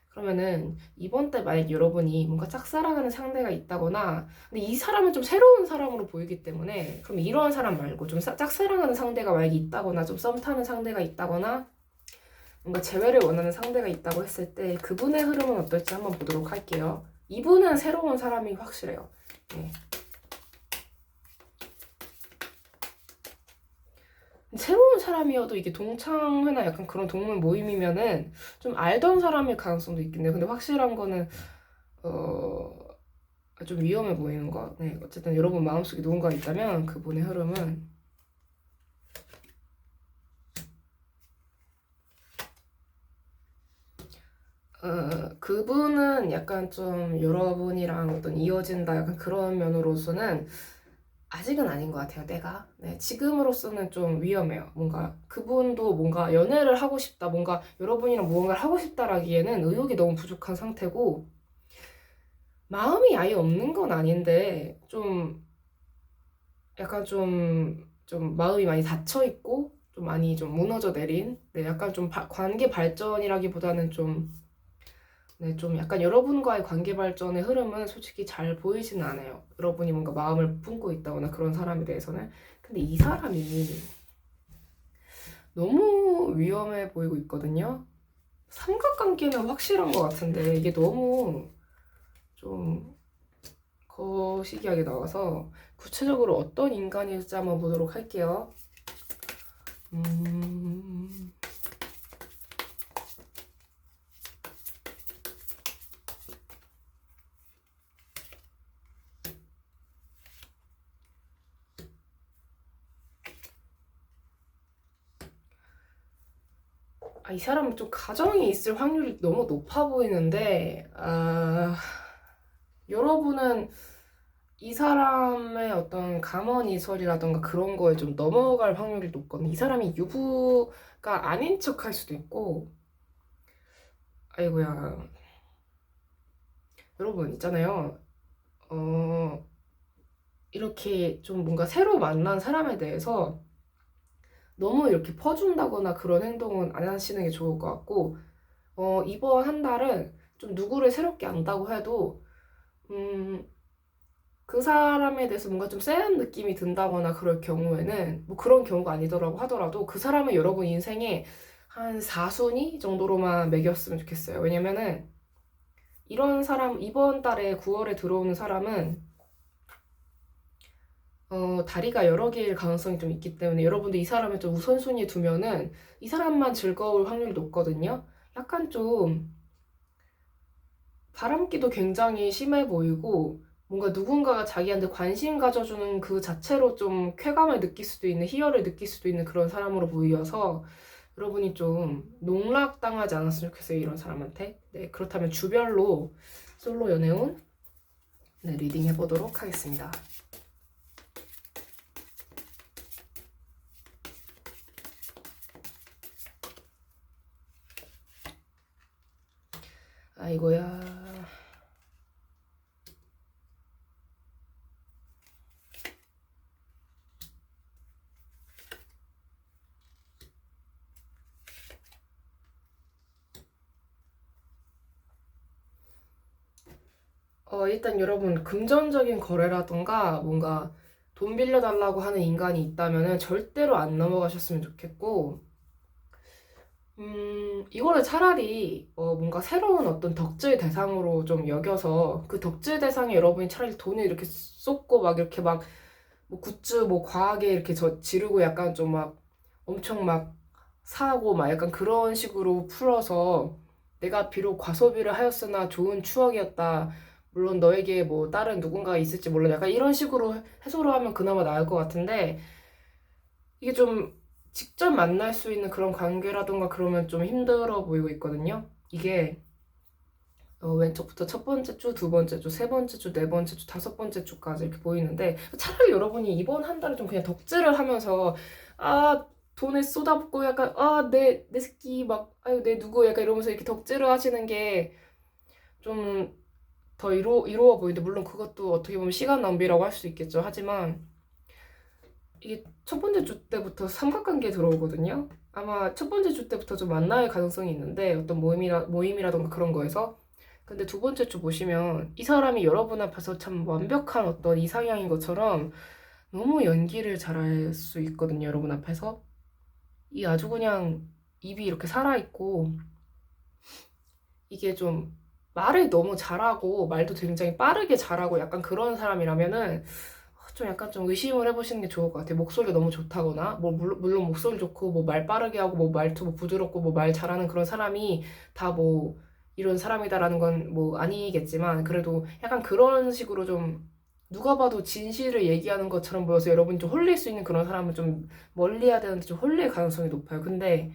그러면은 이번 달 만약 여러분이 뭔가 짝사랑하는 상대가 있다거나 근데 이 사람은 좀 새로운 사람으로 보이기 때문에 그럼 이런 사람 말고 좀 짝사랑하는 상대가 만약에 있다거나 좀 썸 타는 상대가 있다거나 뭔가 재회를 원하는 상대가 있다고 했을 때 그분의 흐름은 어떨지 한번 보도록 할게요. 이분은 새로운 사람이 확실해요. 네. 새로운 사람이어도 이게 동창회나 약간 그런 동물 모임이면은 좀 알던 사람일 가능성도 있겠네요. 근데 확실한 거는 좀 위험해 보이는 거. 네, 어쨌든 여러분 마음속에 누군가 있다면 그분의 흐름은 그분은 약간 좀 여러분이랑 어떤 이어진다 약간 그런 면으로서는 아직은 아닌 것 같아요, 내가. 네, 지금으로서는 좀 위험해요. 뭔가 그분도 뭔가 연애를 하고 싶다, 뭔가 여러분이랑 무언가를 하고 싶다라기에는 의욕이 너무 부족한 상태고 마음이 아예 없는 건 아닌데 좀 약간 좀 마음이 많이 닫혀 있고 좀 많이 좀 무너져 내린 네, 약간 좀 관계 발전이라기보다는 좀 네, 좀 약간 여러분과의 관계 발전의 흐름은 솔직히 잘 보이지는 않아요. 여러분이 뭔가 마음을 품고 있다거나 그런 사람에 대해서는. 근데 이 사람이 너무 위험해 보이고 있거든요. 삼각관계는 확실한 것 같은데 이게 너무 좀 거시기하게 나와서 구체적으로 어떤 인간일지 한번 보도록 할게요. 이 사람은 좀 가정이 있을 확률이 너무 높아 보이는데, 여러분은 이 사람의 어떤 감언이설이라던가 그런 거에 좀 넘어갈 확률이 높거든요. 이 사람이 유부가 아닌 척 할 수도 있고, 아이고야. 여러분, 있잖아요. 이렇게 좀 뭔가 새로 만난 사람에 대해서 너무 이렇게 퍼준다거나 그런 행동은 안 하시는 게 좋을 것 같고, 이번 한 달은 좀 누구를 새롭게 안다고 해도, 그 사람에 대해서 뭔가 좀 쎄한 느낌이 든다거나 그럴 경우에는, 뭐 그런 경우가 아니더라고 하더라도 그 사람은 여러분 인생에 한 4순위 정도로만 매겼으면 좋겠어요. 왜냐면은, 이런 사람, 이번 달에 9월에 들어오는 사람은, 다리가 여러 개일 가능성이 좀 있기 때문에 여러분들 이 사람을 좀 우선순위에 두면은 이 사람만 즐거울 확률이 높거든요. 약간 좀 바람기도 굉장히 심해 보이고 뭔가 누군가가 자기한테 관심 가져주는 그 자체로 좀 쾌감을 느낄 수도 있는 희열을 느낄 수도 있는 그런 사람으로 보여서 여러분이 좀 농락당하지 않았으면 좋겠어요. 이런 사람한테. 네, 그렇다면 주별로 솔로 연애운 네, 리딩 해보도록 하겠습니다. 아이고야. 일단 여러분 금전적인 거래라던가 뭔가 돈 빌려달라고 하는 인간이 있다면은 절대로 안 넘어가셨으면 좋겠고 이거를 차라리 뭔가 새로운 어떤 덕질 대상으로 좀 여겨서 그 덕질 대상에 여러분이 차라리 돈을 이렇게 쏟고 막 이렇게 막 뭐 굿즈 뭐 과하게 이렇게 지르고 약간 좀 막 엄청 막 사고 막 약간 그런 식으로 풀어서 내가 비록 과소비를 하였으나 좋은 추억이었다. 물론 너에게 뭐 다른 누군가가 있을지 몰라. 약간 이런 식으로 해소를 하면 그나마 나을 것 같은데 이게 좀 직접 만날 수 있는 그런 관계라던가 그러면 좀 힘들어 보이고 있거든요. 이게 왼쪽부터 첫 번째 주, 두 번째 주, 세 번째 주, 네 번째 주, 다섯 번째 주까지 이렇게 보이는데 차라리 여러분이 이번 한 달을 좀 그냥 덕질을 하면서 돈을 쏟아붓고 약간 내 새끼 막 아유 내 누구 약간 이러면서 이렇게 덕질을 하시는 게 좀 더 이로워 보이는데 물론 그것도 어떻게 보면 시간 낭비라고 할 수 있겠죠. 하지만 이게 첫 번째 주 때부터 삼각관계 들어오거든요. 아마 첫 번째 주 때부터 좀 만날 가능성이 있는데 어떤 모임이라던가 그런 거에서. 근데 두 번째 주 보시면 이 사람이 여러분 앞에서 참 완벽한 어떤 이상형인 것처럼 너무 연기를 잘할 수 있거든요. 여러분 앞에서. 이 아주 그냥 입이 이렇게 살아있고 이게 좀 말을 너무 잘하고 말도 굉장히 빠르게 잘하고 약간 그런 사람이라면은 좀 약간 좀 의심을 해보시는 게 좋을 것 같아요. 목소리가 너무 좋다거나, 뭐, 물론 목소리 좋고, 뭐, 말 빠르게 하고, 뭐, 말투 뭐 부드럽고, 뭐, 말 잘하는 그런 사람이 다 뭐, 이런 사람이다라는 건 뭐, 아니겠지만, 그래도 약간 그런 식으로 좀, 누가 봐도 진실을 얘기하는 것처럼 보여서 여러분이 좀 홀릴 수 있는 그런 사람은 좀 멀리 해야 되는데 좀 홀릴 가능성이 높아요. 근데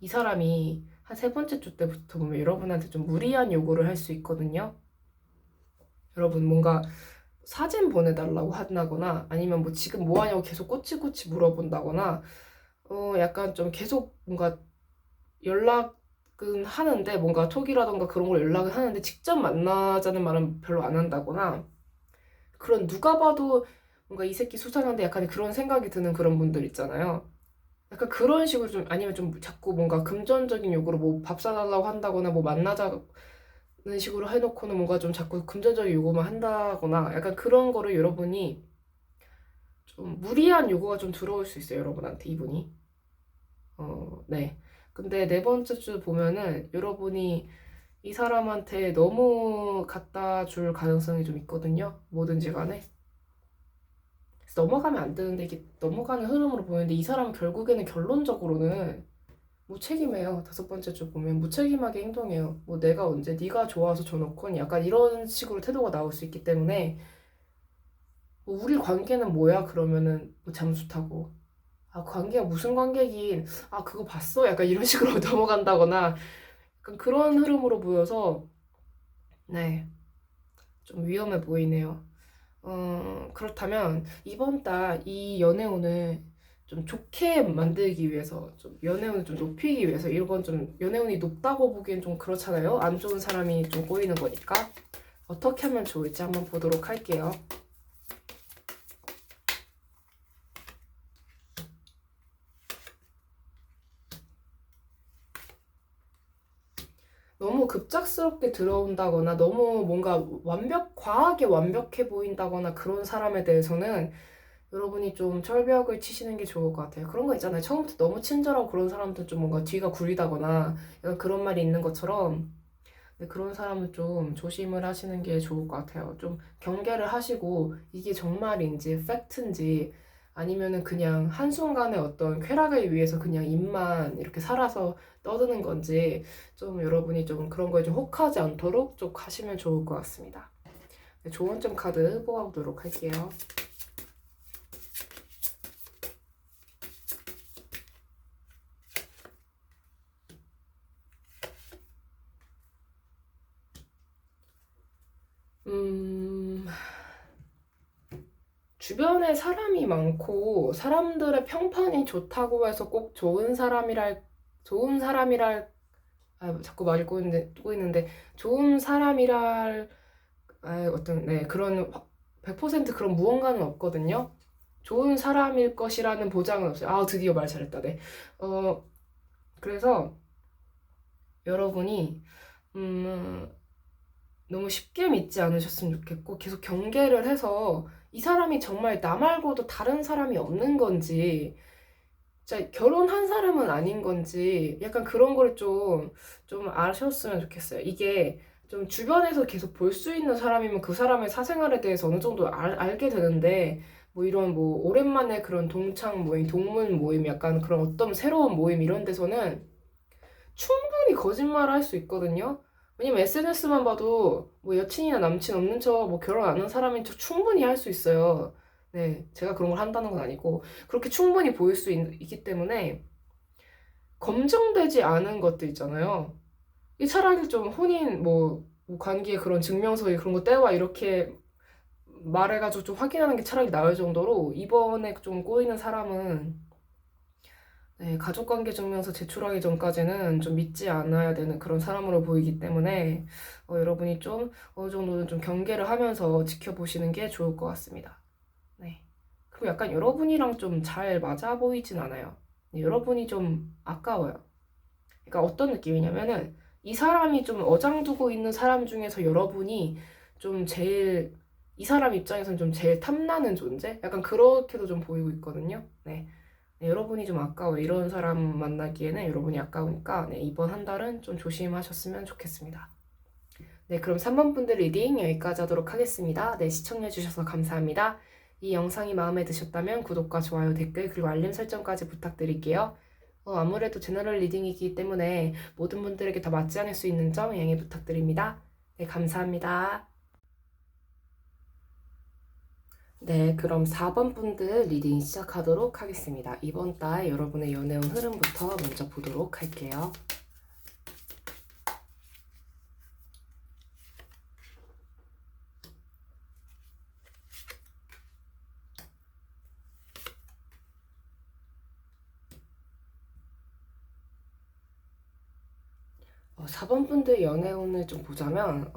이 사람이 한 세 번째 주 때부터 보면 여러분한테 좀 무리한 요구를 할 수 있거든요. 여러분 뭔가 사진 보내달라고 한다거나 아니면 뭐 지금 뭐 하냐고 계속 꼬치꼬치 물어본다거나 약간 좀 계속 뭔가 연락은 하는데 뭔가 톡이라던가 그런 걸 연락을 하는데 직접 만나자는 말은 별로 안 한다거나 그런 누가 봐도 뭔가 이 새끼 수상한데 약간 그런 생각이 드는 그런 분들 있잖아요. 약간 그런 식으로 좀 아니면 좀 자꾸 뭔가 금전적인 요구로 뭐 밥 사달라고 한다거나 뭐 만나자는 식으로 해놓고는 뭔가 좀 자꾸 금전적인 요구만 한다거나 약간 그런 거를 여러분이 좀 무리한 요구가 좀 들어올 수 있어요, 여러분한테 이분이. 네. 근데 네 번째 주 보면은 여러분이 이 사람한테 너무 갖다 줄 가능성이 좀 있거든요. 뭐든지 간에. 그래서 넘어가면 안 되는데 이게 넘어가는 흐름으로 보이는데 이 사람은 결국에는 결론적으로는 무책임해요. 다섯 번째 주 보면 무책임하게 행동해요. 뭐 내가 언제 네가 좋아서 줘놓건 약간 이런 식으로 태도가 나올 수 있기 때문에 뭐 우리 관계는 뭐야? 그러면은 뭐 잠수 타고 아 관계가 무슨 관계긴 아 그거 봤어? 약간 이런 식으로 넘어간다거나 약간 그런 흐름으로 보여서 네 좀 위험해 보이네요. 그렇다면 이번 달 이 연애운을 좀 좋게 만들기 위해서 좀 연애운을 좀 높이기 위해서 이건 좀 연애운이 높다고 보기엔 좀 그렇잖아요. 안 좋은 사람이 좀 꼬이는 거니까 어떻게 하면 좋을지 한번 보도록 할게요. 너무 급작스럽게 들어온다거나 너무 뭔가 과하게 완벽해 보인다거나 그런 사람에 대해서는 여러분이 좀 철벽을 치시는 게 좋을 것 같아요. 그런 거 있잖아요. 처음부터 너무 친절하고 그런 사람들 좀 뭔가 뒤가 구리다거나 약간 그런 말이 있는 것처럼 네, 그런 사람은 좀 조심을 하시는 게 좋을 것 같아요. 좀 경계를 하시고 이게 정말인지 팩트인지 아니면은 그냥 한순간에 어떤 쾌락을 위해서 그냥 입만 이렇게 살아서 떠드는 건지 좀 여러분이 좀 그런 거에 좀 혹하지 않도록 좀 하시면 좋을 것 같습니다. 네, 조언점 카드 뽑아보도록 할게요. 음, 주변에 사람이 많고 사람들의 평판이 좋다고 해서 꼭 좋은 사람이랄 자꾸 말이 꼬이는데 좋은 사람이랄 어떤 네 그런 100% 그런 무언가는 없거든요. 좋은 사람일 것이라는 보장은 없어요. 아 드디어 말 잘했다. 네. 그래서 여러분이 음, 너무 쉽게 믿지 않으셨으면 좋겠고 계속 경계를 해서 이 사람이 정말 나 말고도 다른 사람이 없는 건지 진짜 결혼한 사람은 아닌 건지 약간 그런 걸 좀 아셨으면 좋겠어요. 이게 좀 주변에서 계속 볼 수 있는 사람이면 그 사람의 사생활에 대해서 어느 정도 알게 되는데 뭐 이런 뭐 오랜만에 그런 동창 모임, 동문 모임 약간 그런 어떤 새로운 모임 이런 데서는 충분히 거짓말을 할 수 있거든요. 왜냐면 SNS만 봐도 뭐 여친이나 남친 없는 척, 뭐 결혼 안 한 사람인 척 충분히 할 수 있어요. 네, 제가 그런 걸 한다는 건 아니고 그렇게 충분히 보일 수 있기 때문에 검증되지 않은 것들 있잖아요. 이 차라리 좀 혼인 뭐 관계 그런 증명서에 그런 거 떼와 이렇게 말해가지고 좀 확인하는 게 차라리 나을 정도로 이번에 좀 꼬이는 사람은 네, 가족관계 증명서 제출하기 전까지는 좀 믿지 않아야 되는 그런 사람으로 보이기 때문에 여러분이 좀 어느 정도는 좀 경계를 하면서 지켜보시는 게 좋을 것 같습니다. 네. 그리고 약간 여러분이랑 좀 잘 맞아 보이진 않아요. 여러분이 좀 아까워요. 그러니까 어떤 느낌이냐면은 이 사람이 좀 어장두고 있는 사람 중에서 여러분이 좀 제일 이 사람 입장에서는 좀 제일 탐나는 존재? 약간 그렇게도 좀 보이고 있거든요. 네. 네, 여러분이 좀 아까워요. 이런 사람 만나기에는 여러분이 아까우니까 네, 이번 한 달은 좀 조심하셨으면 좋겠습니다. 네, 그럼 3번 분들 리딩 여기까지 하도록 하겠습니다. 네, 시청해주셔서 감사합니다. 이 영상이 마음에 드셨다면 구독과 좋아요, 댓글, 그리고 알림 설정까지 부탁드릴게요. 아무래도 제너럴 리딩이기 때문에 모든 분들에게 다 맞지 않을 수 있는 점 양해 부탁드립니다. 네, 감사합니다. 네, 그럼 4번 분들 리딩 시작하도록 하겠습니다. 이번 달 여러분의 연애운 흐름부터 먼저 보도록 할게요. 4번 분들 연애운을 좀 보자면,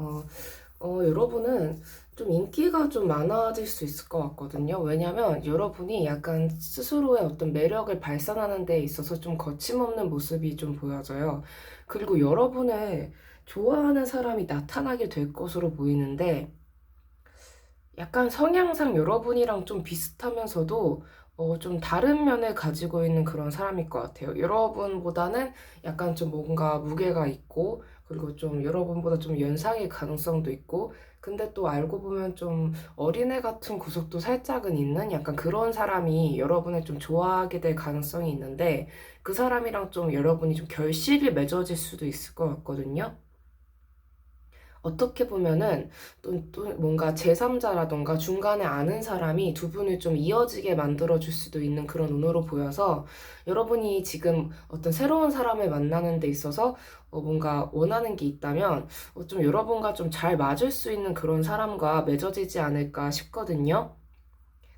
여러분은 좀 인기가 좀 많아질 수 있을 것 같거든요. 왜냐면 여러분이 약간 스스로의 어떤 매력을 발산하는 데 있어서 좀 거침없는 모습이 좀 보여져요. 그리고 여러분을 좋아하는 사람이 나타나게 될 것으로 보이는데, 약간 성향상 여러분이랑 좀 비슷하면서도 좀 다른 면을 가지고 있는 그런 사람일 것 같아요. 여러분보다는 약간 좀 뭔가 무게가 있고, 그리고 좀 여러분보다 좀 연상의 가능성도 있고, 근데 또 알고 보면 좀 어린애 같은 구석도 살짝은 있는 약간 그런 사람이 여러분을 좀 좋아하게 될 가능성이 있는데, 그 사람이랑 좀 여러분이 좀 결실이 맺어질 수도 있을 것 같거든요. 어떻게 보면은 또 뭔가 제3자라던가 중간에 아는 사람이 두 분을 좀 이어지게 만들어줄 수도 있는 그런 운으로 보여서 여러분이 지금 어떤 새로운 사람을 만나는 데 있어서 뭔가 원하는 게 있다면 좀 여러분과 좀 잘 맞을 수 있는 그런 사람과 맺어지지 않을까 싶거든요.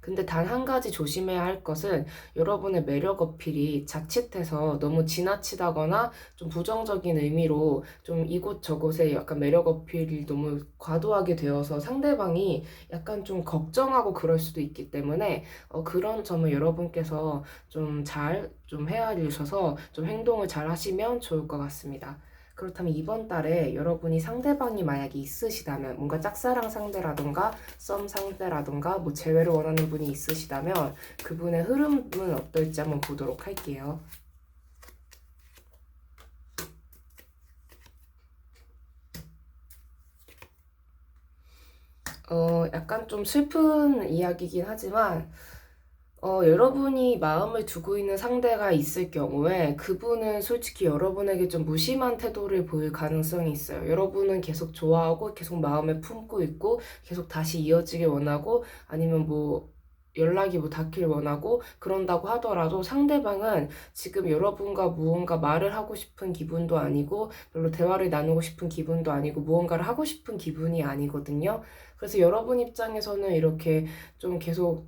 근데 단 한 가지 조심해야 할 것은 여러분의 매력 어필이 자칫해서 너무 지나치다거나 좀 부정적인 의미로 좀 이곳저곳에 약간 매력 어필이 너무 과도하게 되어서 상대방이 약간 좀 걱정하고 그럴 수도 있기 때문에 그런 점을 여러분께서 좀 잘 좀 헤아리셔서 좀 행동을 잘 하시면 좋을 것 같습니다. 그렇다면 이번 달에 여러분이 상대방이 만약에 있으시다면 뭔가 짝사랑 상대라던가 썸 상대라던가 뭐 재회를 원하는 분이 있으시다면 그분의 흐름은 어떨지 한번 보도록 할게요. 약간 좀 슬픈 이야기긴 하지만 여러분이 마음을 두고 있는 상대가 있을 경우에 그분은 솔직히 여러분에게 좀 무심한 태도를 보일 가능성이 있어요. 여러분은 계속 좋아하고 계속 마음에 품고 있고 계속 다시 이어지길 원하고 아니면 뭐 연락이 뭐 닿길 원하고 그런다고 하더라도 상대방은 지금 여러분과 무언가 말을 하고 싶은 기분도 아니고 별로 대화를 나누고 싶은 기분도 아니고 무언가를 하고 싶은 기분이 아니거든요. 그래서 여러분 입장에서는 이렇게 좀 계속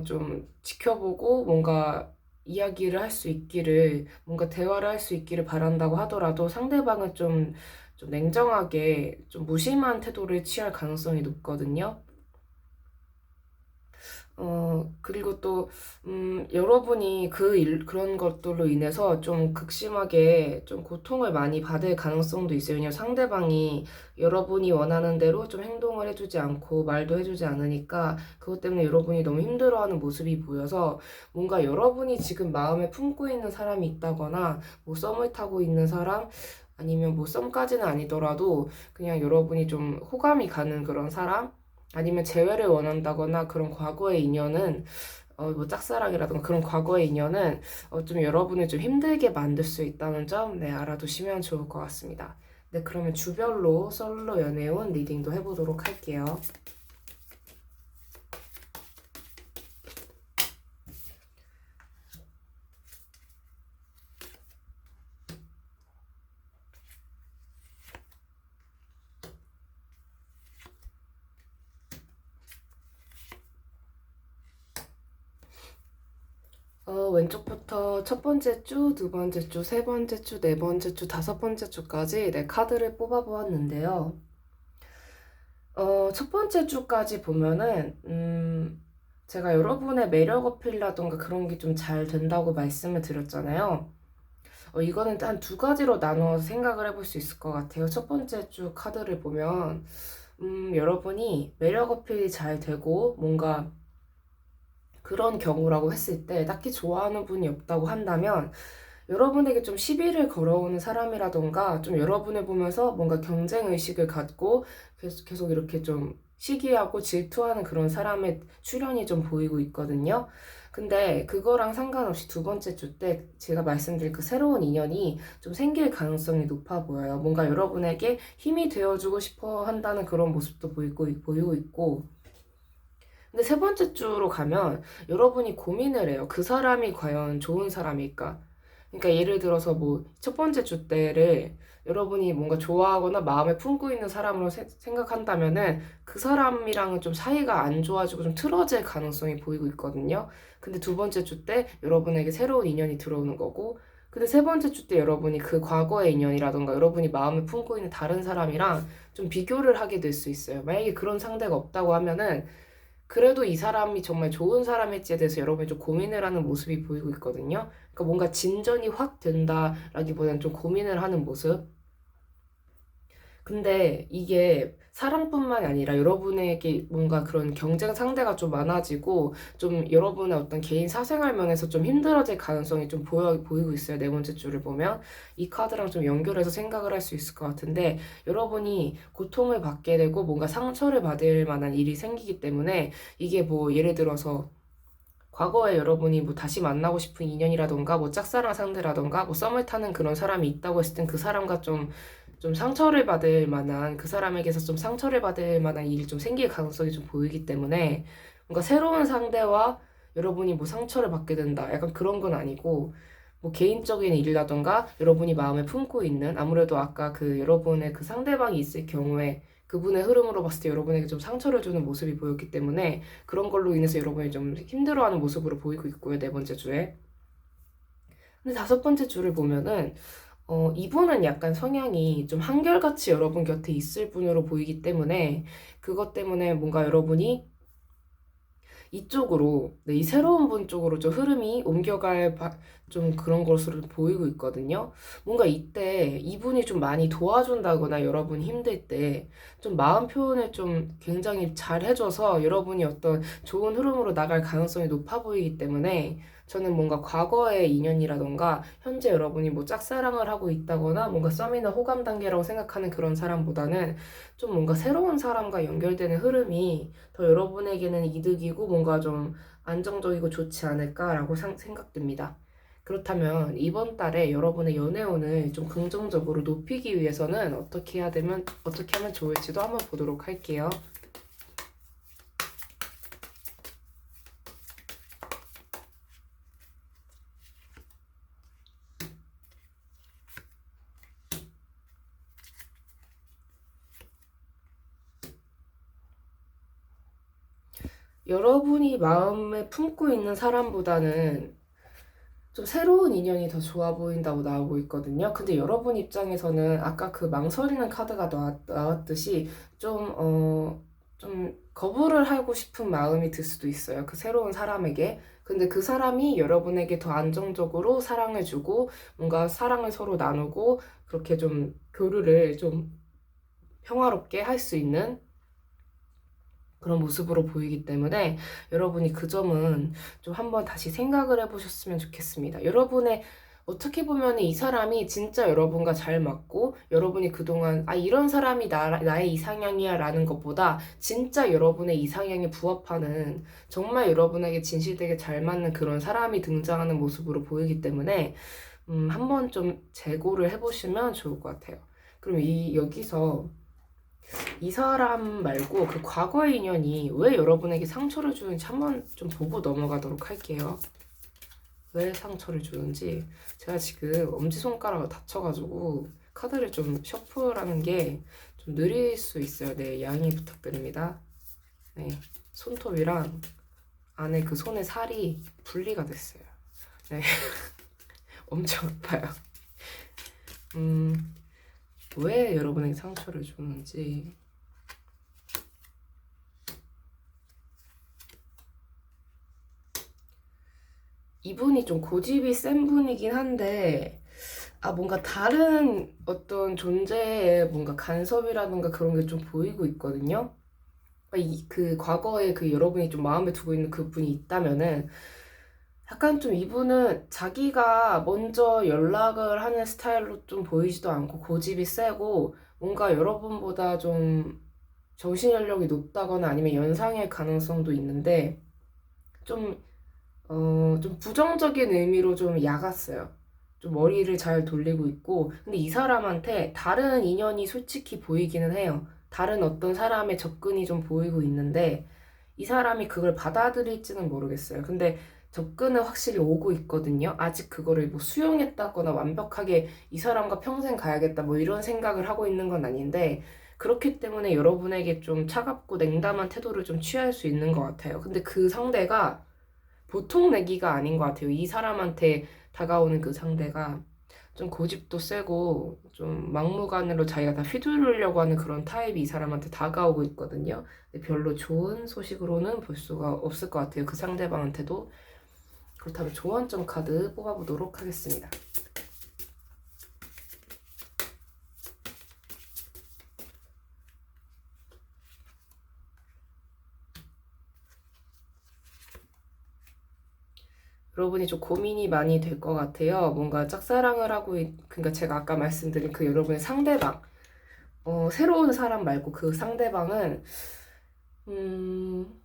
좀 지켜보고 뭔가 이야기를 할 수 있기를, 뭔가 대화를 할 수 있기를 바란다고 하더라도 상대방은 좀 냉정하게 좀 무심한 태도를 취할 가능성이 높거든요. 그리고 또, 여러분이 그런 것들로 인해서 좀 극심하게 좀 고통을 많이 받을 가능성도 있어요. 왜냐면 상대방이 여러분이 원하는 대로 좀 행동을 해주지 않고 말도 해주지 않으니까 그것 때문에 여러분이 너무 힘들어하는 모습이 보여서 뭔가 여러분이 지금 마음에 품고 있는 사람이 있다거나 뭐 썸을 타고 있는 사람, 아니면 뭐 썸까지는 아니더라도 그냥 여러분이 좀 호감이 가는 그런 사람, 아니면 재회를 원한다거나 그런 과거의 인연은 뭐 짝사랑이라든가 그런 과거의 인연은 좀 여러분을 좀 힘들게 만들 수 있다는 점 네, 알아두시면 좋을 것 같습니다. 네, 그러면 주별로 솔로 연애운 리딩도 해보도록 할게요. 왼쪽부터 첫 번째 주, 두 번째 주, 세 번째 주, 네 번째 주, 다섯 번째 주까지 네, 카드를 뽑아보았는데요. 첫 번째 주까지 보면은, 제가 여러분의 매력 어필이라던가 그런 게 좀 잘 된다고 말씀을 드렸잖아요. 이거는 한 두 가지로 나눠서 생각을 해볼 수 있을 것 같아요. 첫 번째 주 카드를 보면, 여러분이 매력 어필이 잘 되고, 뭔가 그런 경우라고 했을 때, 딱히 좋아하는 분이 없다고 한다면, 여러분에게 좀 시비를 걸어오는 사람이라던가, 좀 여러분을 보면서 뭔가 경쟁 의식을 갖고, 계속 이렇게 좀 시기하고 질투하는 그런 사람의 출현이 좀 보이고 있거든요. 근데 그거랑 상관없이 두 번째 주 때 제가 말씀드린 그 새로운 인연이 좀 생길 가능성이 높아 보여요. 뭔가 여러분에게 힘이 되어주고 싶어 한다는 그런 모습도 보이고 있고. 근데 세 번째 주로 가면 여러분이 고민을 해요. 그 사람이 과연 좋은 사람일까? 그러니까 예를 들어서 뭐 첫 번째 주 때를 여러분이 뭔가 좋아하거나 마음에 품고 있는 사람으로 생각한다면은 그 사람이랑은 좀 사이가 안 좋아지고 좀 틀어질 가능성이 보이고 있거든요. 근데 두 번째 주 때 여러분에게 새로운 인연이 들어오는 거고, 근데 세 번째 주 때 여러분이 그 과거의 인연이라던가 여러분이 마음에 품고 있는 다른 사람이랑 좀 비교를 하게 될 수 있어요. 만약에 그런 상대가 없다고 하면은 그래도 이 사람이 정말 좋은 사람일지에 대해서 여러분이 좀 고민을 하는 모습이 보이고 있거든요. 그러니까 뭔가 진전이 확 된다라기보다는 좀 고민을 하는 모습. 근데 이게 사랑뿐만이 아니라 여러분에게 뭔가 그런 경쟁 상대가 좀 많아지고 좀 여러분의 어떤 개인 사생활 면에서 좀 힘들어질 가능성이 좀 보이고 있어요. 네 번째 줄을 보면. 이 카드랑 좀 연결해서 생각을 할 수 있을 것 같은데 여러분이 고통을 받게 되고 뭔가 상처를 받을 만한 일이 생기기 때문에 이게 뭐 예를 들어서 과거에 여러분이 뭐 다시 만나고 싶은 인연이라던가 뭐 짝사랑 상대라던가 뭐 썸을 타는 그런 사람이 있다고 했을 땐 그 사람과 좀 상처를 받을 만한 그 사람에게서 좀 상처를 받을 만한 일이 좀 생길 가능성이 좀 보이기 때문에 뭔가 새로운 상대와 여러분이 뭐 상처를 받게 된다 약간 그런 건 아니고 뭐 개인적인 일이라던가 여러분이 마음에 품고 있는 아무래도 아까 그 여러분의 그 상대방이 있을 경우에 그분의 흐름으로 봤을 때 여러분에게 좀 상처를 주는 모습이 보였기 때문에 그런 걸로 인해서 여러분이 좀 힘들어하는 모습으로 보이고 있고요. 네 번째 주에. 근데 다섯 번째 주를 보면은 이분은 약간 성향이 좀 한결같이 여러분 곁에 있을 분으로 보이기 때문에 그것 때문에 뭔가 여러분이 이쪽으로, 네, 이 새로운 분 쪽으로 좀 흐름이 좀 그런 것으로 보이고 있거든요. 뭔가 이때 이분이 좀 많이 도와준다거나 여러분이 힘들 때 좀 마음 표현을 좀 굉장히 잘 해줘서 여러분이 어떤 좋은 흐름으로 나갈 가능성이 높아 보이기 때문에 저는 뭔가 과거의 인연이라던가 현재 여러분이 뭐 짝사랑을 하고 있다거나 뭔가 썸이나 호감 단계라고 생각하는 그런 사람보다는 좀 뭔가 새로운 사람과 연결되는 흐름이 더 여러분에게는 이득이고 뭔가 좀 안정적이고 좋지 않을까라고 생각됩니다. 그렇다면 이번 달에 여러분의 연애운을 좀 긍정적으로 높이기 위해서는 어떻게 하면 좋을지도 한번 보도록 할게요. 여러분이 마음에 품고 있는 사람보다는 좀 새로운 인연이 더 좋아 보인다고 나오고 있거든요. 근데 여러분 입장에서는 아까 그 망설이는 카드가 나왔듯이 좀 거부를 하고 싶은 마음이 들 수도 있어요. 그 새로운 사람에게. 근데 그 사람이 여러분에게 더 안정적으로 사랑을 주고 뭔가 사랑을 서로 나누고 그렇게 좀 교류를 좀 평화롭게 할 수 있는 그런 모습으로 보이기 때문에 여러분이 그 점은 좀 한번 다시 생각을 해보셨으면 좋겠습니다. 여러분의 어떻게 보면 이 사람이 진짜 여러분과 잘 맞고 여러분이 그동안 이런 사람이 나의 이상향이야 라는 것보다 진짜 여러분의 이상향에 부합하는 정말 여러분에게 진실되게 잘 맞는 그런 사람이 등장하는 모습으로 보이기 때문에 한번 좀 재고를 해보시면 좋을 것 같아요. 그럼 여기서 이 사람 말고 그 과거의 인연이 왜 여러분에게 상처를 주는지 한번 좀 보고 넘어가도록 할게요. 왜 상처를 주는지. 제가 지금 엄지손가락을 다쳐가지고 카드를 좀 셔플하는 게 좀 느릴 수 있어요. 네, 양해 부탁드립니다. 네, 손톱이랑 안에 그 손의 살이 분리가 됐어요. 네, 엄청 아파요. 왜 여러분에게 상처를 주는지. 이분이 좀 고집이 센 분이긴 한데, 뭔가 다른 어떤 존재의 뭔가 간섭이라든가 그런 게 좀 보이고 있거든요. 그 과거에 그 여러분이 좀 마음에 두고 있는 그분이 있다면은, 약간 좀 이분은 자기가 먼저 연락을 하는 스타일로 좀 보이지도 않고 고집이 세고 뭔가 여러분보다 좀 정신연령이 높다거나 아니면 연상일 가능성도 있는데 좀, 좀 부정적인 의미로 좀 약았어요. 좀 머리를 잘 돌리고 있고 근데 이 사람한테 다른 인연이 솔직히 보이기는 해요. 다른 어떤 사람의 접근이 좀 보이고 있는데 이 사람이 그걸 받아들일지는 모르겠어요. 근데 접근은 확실히 오고 있거든요. 아직 그거를 뭐 수용했다거나 완벽하게 이 사람과 평생 가야겠다 뭐 이런 생각을 하고 있는 건 아닌데 그렇기 때문에 여러분에게 좀 차갑고 냉담한 태도를 좀 취할 수 있는 것 같아요. 근데 그 상대가 보통 내기가 아닌 것 같아요. 이 사람한테 다가오는 그 상대가 좀 고집도 세고 좀 막무가내로 자기가 다 휘두르려고 하는 그런 타입이 이 사람한테 다가오고 있거든요. 근데 별로 좋은 소식으로는 볼 수가 없을 것 같아요. 그 상대방한테도. 그렇다면 조언점 카드 뽑아보도록 하겠습니다. 여러분이 좀 고민이 많이 될 것 같아요. 뭔가 짝사랑을 하고 그러니까 제가 아까 말씀드린 그 여러분의 상대방, 새로운 사람 말고 그 상대방은 음,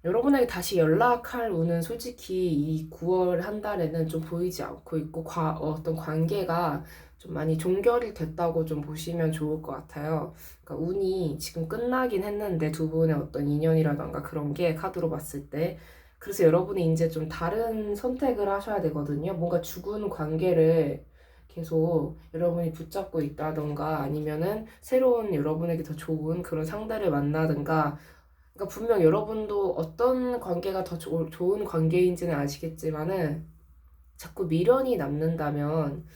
여러분에게 다시 연락할 운은 솔직히 이 9월 한 달에는 좀 보이지 않고 있고 어떤 관계가 좀 많이 종결이 됐다고 좀 보시면 좋을 것 같아요. 그러니까 운이 지금 끝나긴 했는데 두 분의 어떤 인연이라던가 그런 게 카드로 봤을 때 그래서 여러분이 이제 좀 다른 선택을 하셔야 되거든요. 뭔가 죽은 관계를 계속 여러분이 붙잡고 있다던가 아니면은 새로운 여러분에게 더 좋은 그런 상대를 만나든가 그러니까 분명 여러분도 어떤 관계가 더 좋은 관계인지는 아시겠지만은 자꾸 미련이 남는다면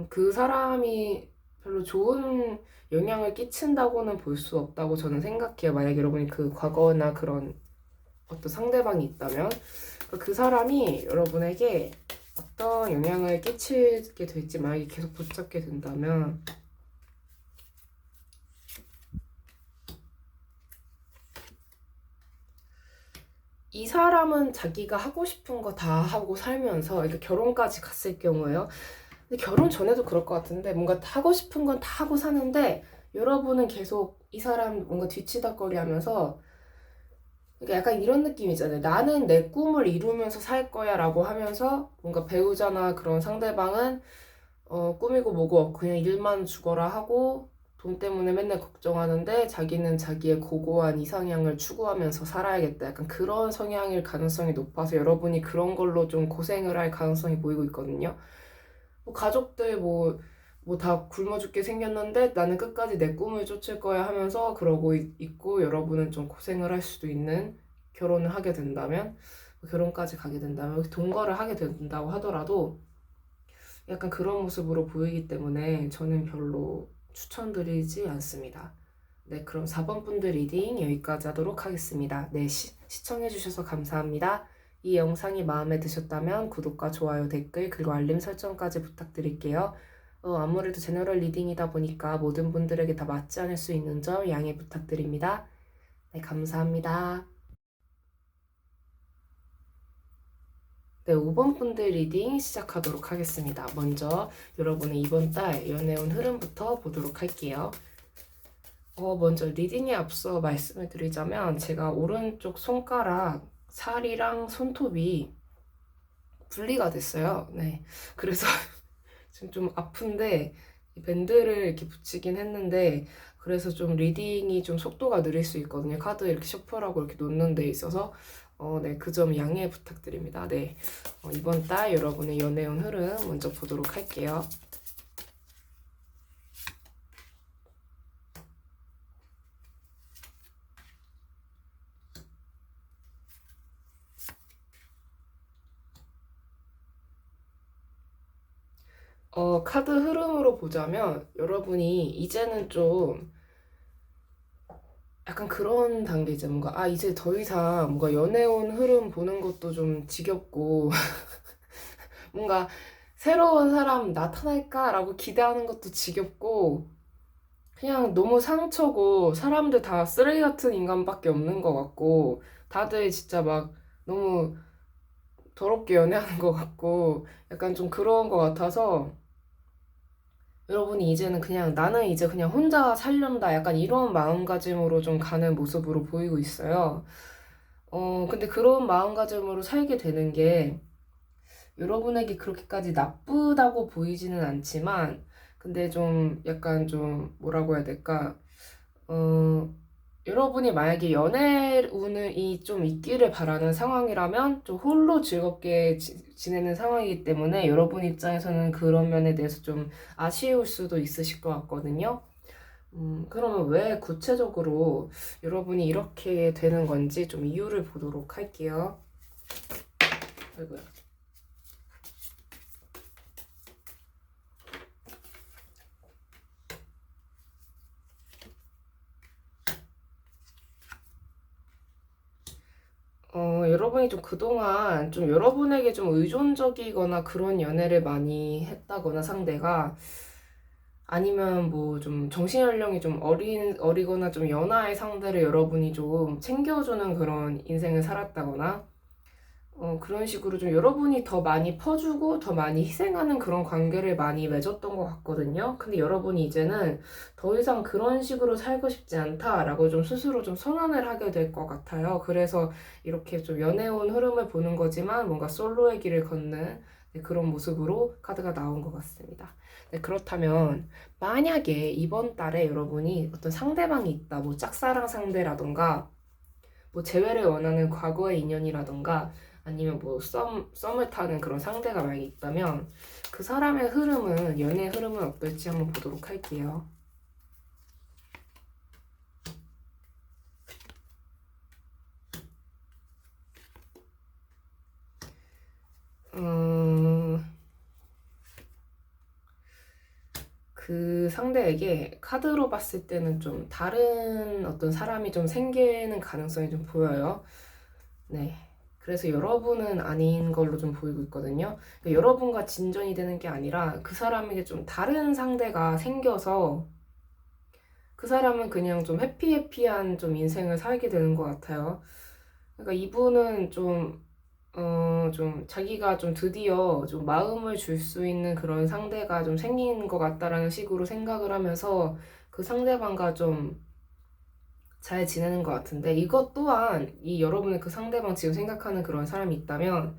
그 사람이 별로 좋은 영향을 끼친다고는 볼 수 없다고 저는 생각해요. 만약에 여러분이 그 과거나 그런 어떤 상대방이 있다면 그 사람이 여러분에게 어떤 영향을 끼치게 될지 만약에 계속 붙잡게 된다면 이 사람은 자기가 하고 싶은 거 다 하고 살면서 이렇게 결혼까지 갔을 경우에요. 근데 결혼 전에도 그럴 것 같은데 뭔가 하고 싶은 건 다 하고 사는데 여러분은 계속 이 사람 뭔가 뒤치다꺼리 하면서 그러니까 약간 이런 느낌이잖아요. 나는 내 꿈을 이루면서 살 거야 라고 하면서 뭔가 배우자나 그런 상대방은 꾸미고 뭐고 그냥 일만 죽어라 하고 돈 때문에 맨날 걱정하는데 자기는 자기의 고고한 이상향을 추구하면서 살아야겠다. 약간 그런 성향일 가능성이 높아서 여러분이 그런 걸로 좀 고생을 할 가능성이 보이고 있거든요. 뭐 가족들 뭐 다 굶어 죽게 생겼는데 나는 끝까지 내 꿈을 쫓을 거야 하면서 그러고 있고 여러분은 좀 고생을 할 수도 있는 결혼을 하게 된다면 결혼까지 가게 된다면 동거를 하게 된다고 하더라도 약간 그런 모습으로 보이기 때문에 저는 별로 추천드리지 않습니다. 네, 그럼 4번 분들 리딩 여기까지 하도록 하겠습니다. 네, 시청해주셔서 감사합니다. 이 영상이 마음에 드셨다면 구독과 좋아요, 댓글, 그리고 알림 설정까지 부탁드릴게요. 아무래도 제너럴 리딩이다 보니까 모든 분들에게 다 맞지 않을 수 있는 점 양해 부탁드립니다. 네, 감사합니다. 네, 5번 분들 리딩 시작하도록 하겠습니다. 먼저 여러분의 이번 달 연애운 흐름부터 보도록 할게요. 먼저 리딩에 앞서 말씀을 드리자면 제가 오른쪽 손가락 살이랑 손톱이 분리가 됐어요. 네. 그래서 지금 좀 아픈데 이 밴드를 이렇게 붙이긴 했는데 그래서 좀 리딩이 좀 속도가 느릴 수 있거든요. 카드 이렇게 셔플하고 이렇게 놓는 데 있어서 네, 그 점 양해 부탁드립니다. 네. 이번 달 여러분의 연애운 흐름 먼저 보도록 할게요. 카드 흐름으로 보자면 여러분이 이제는 좀 약간 그런 단계죠. 뭔가 이제 더 이상 뭔가 연애운 흐름 보는 것도 좀 지겹고 뭔가 새로운 사람 나타날까라고 기대하는 것도 지겹고 그냥 너무 상처고 사람들 다 쓰레기 같은 인간밖에 없는 것 같고 다들 진짜 막 너무 더럽게 연애하는 것 같고 약간 좀 그런 것 같아서 여러분이 이제는 그냥 나는 이제 그냥 혼자 살련다 약간 이런 마음가짐으로 좀 가는 모습으로 보이고 있어요. 근데 그런 마음가짐으로 살게 되는 게 여러분에게 그렇게까지 나쁘다고 보이지는 않지만 근데 좀 약간 좀 뭐라고 해야 될까? 어, 여러분이 만약에 연애운이 좀 있기를 바라는 상황이라면 좀 홀로 즐겁게 지내는 상황이기 때문에 여러분 입장에서는 그런 면에 대해서 좀 아쉬울 수도 있으실 것 같거든요. 그러면 왜 구체적으로 여러분이 이렇게 되는 건지 좀 이유를 보도록 할게요. 아이고야. 여러분이 좀 그동안 좀 여러분에게 좀 의존적이거나 그런 연애를 많이 했다거나 상대가 아니면 뭐 좀 정신연령이 좀 어리거나 좀 연하의 상대를 여러분이 좀 챙겨주는 그런 인생을 살았다거나 그런 식으로 좀 여러분이 더 많이 퍼주고 더 많이 희생하는 그런 관계를 많이 맺었던 것 같거든요. 근데 여러분이 이제는 더 이상 그런 식으로 살고 싶지 않다라고 좀 스스로 좀 선언을 하게 될 것 같아요. 그래서 이렇게 좀 연애운 흐름을 보는 거지만 뭔가 솔로의 길을 걷는 그런 모습으로 카드가 나온 것 같습니다. 네, 그렇다면 만약에 이번 달에 여러분이 어떤 상대방이 있다, 뭐 짝사랑 상대라던가 뭐 재회를 원하는 과거의 인연이라던가 아니면 뭐 썸을 타는 그런 상대가 만약에 있다면 그 사람의 흐름은, 연애의 흐름은 어떨지 한번 보도록 할게요. 그 상대에게 카드로 봤을 때는 좀 다른 어떤 사람이 좀 생기는 가능성이 좀 보여요. 네. 그래서 여러분은 아닌 걸로 좀 보이고 있거든요. 그러니까 여러분과 진전이 되는 게 아니라 그 사람에게 좀 다른 상대가 생겨서 그 사람은 그냥 좀 해피해피한 좀 인생을 살게 되는 것 같아요. 그러니까 이분은 좀 자기가 좀 드디어 좀 마음을 줄 수 있는 그런 상대가 좀 생긴 것 같다라는 식으로 생각을 하면서 그 상대방과 좀 잘 지내는 것 같은데 이것 또한 이 여러분의 그 상대방 지금 생각하는 그런 사람이 있다면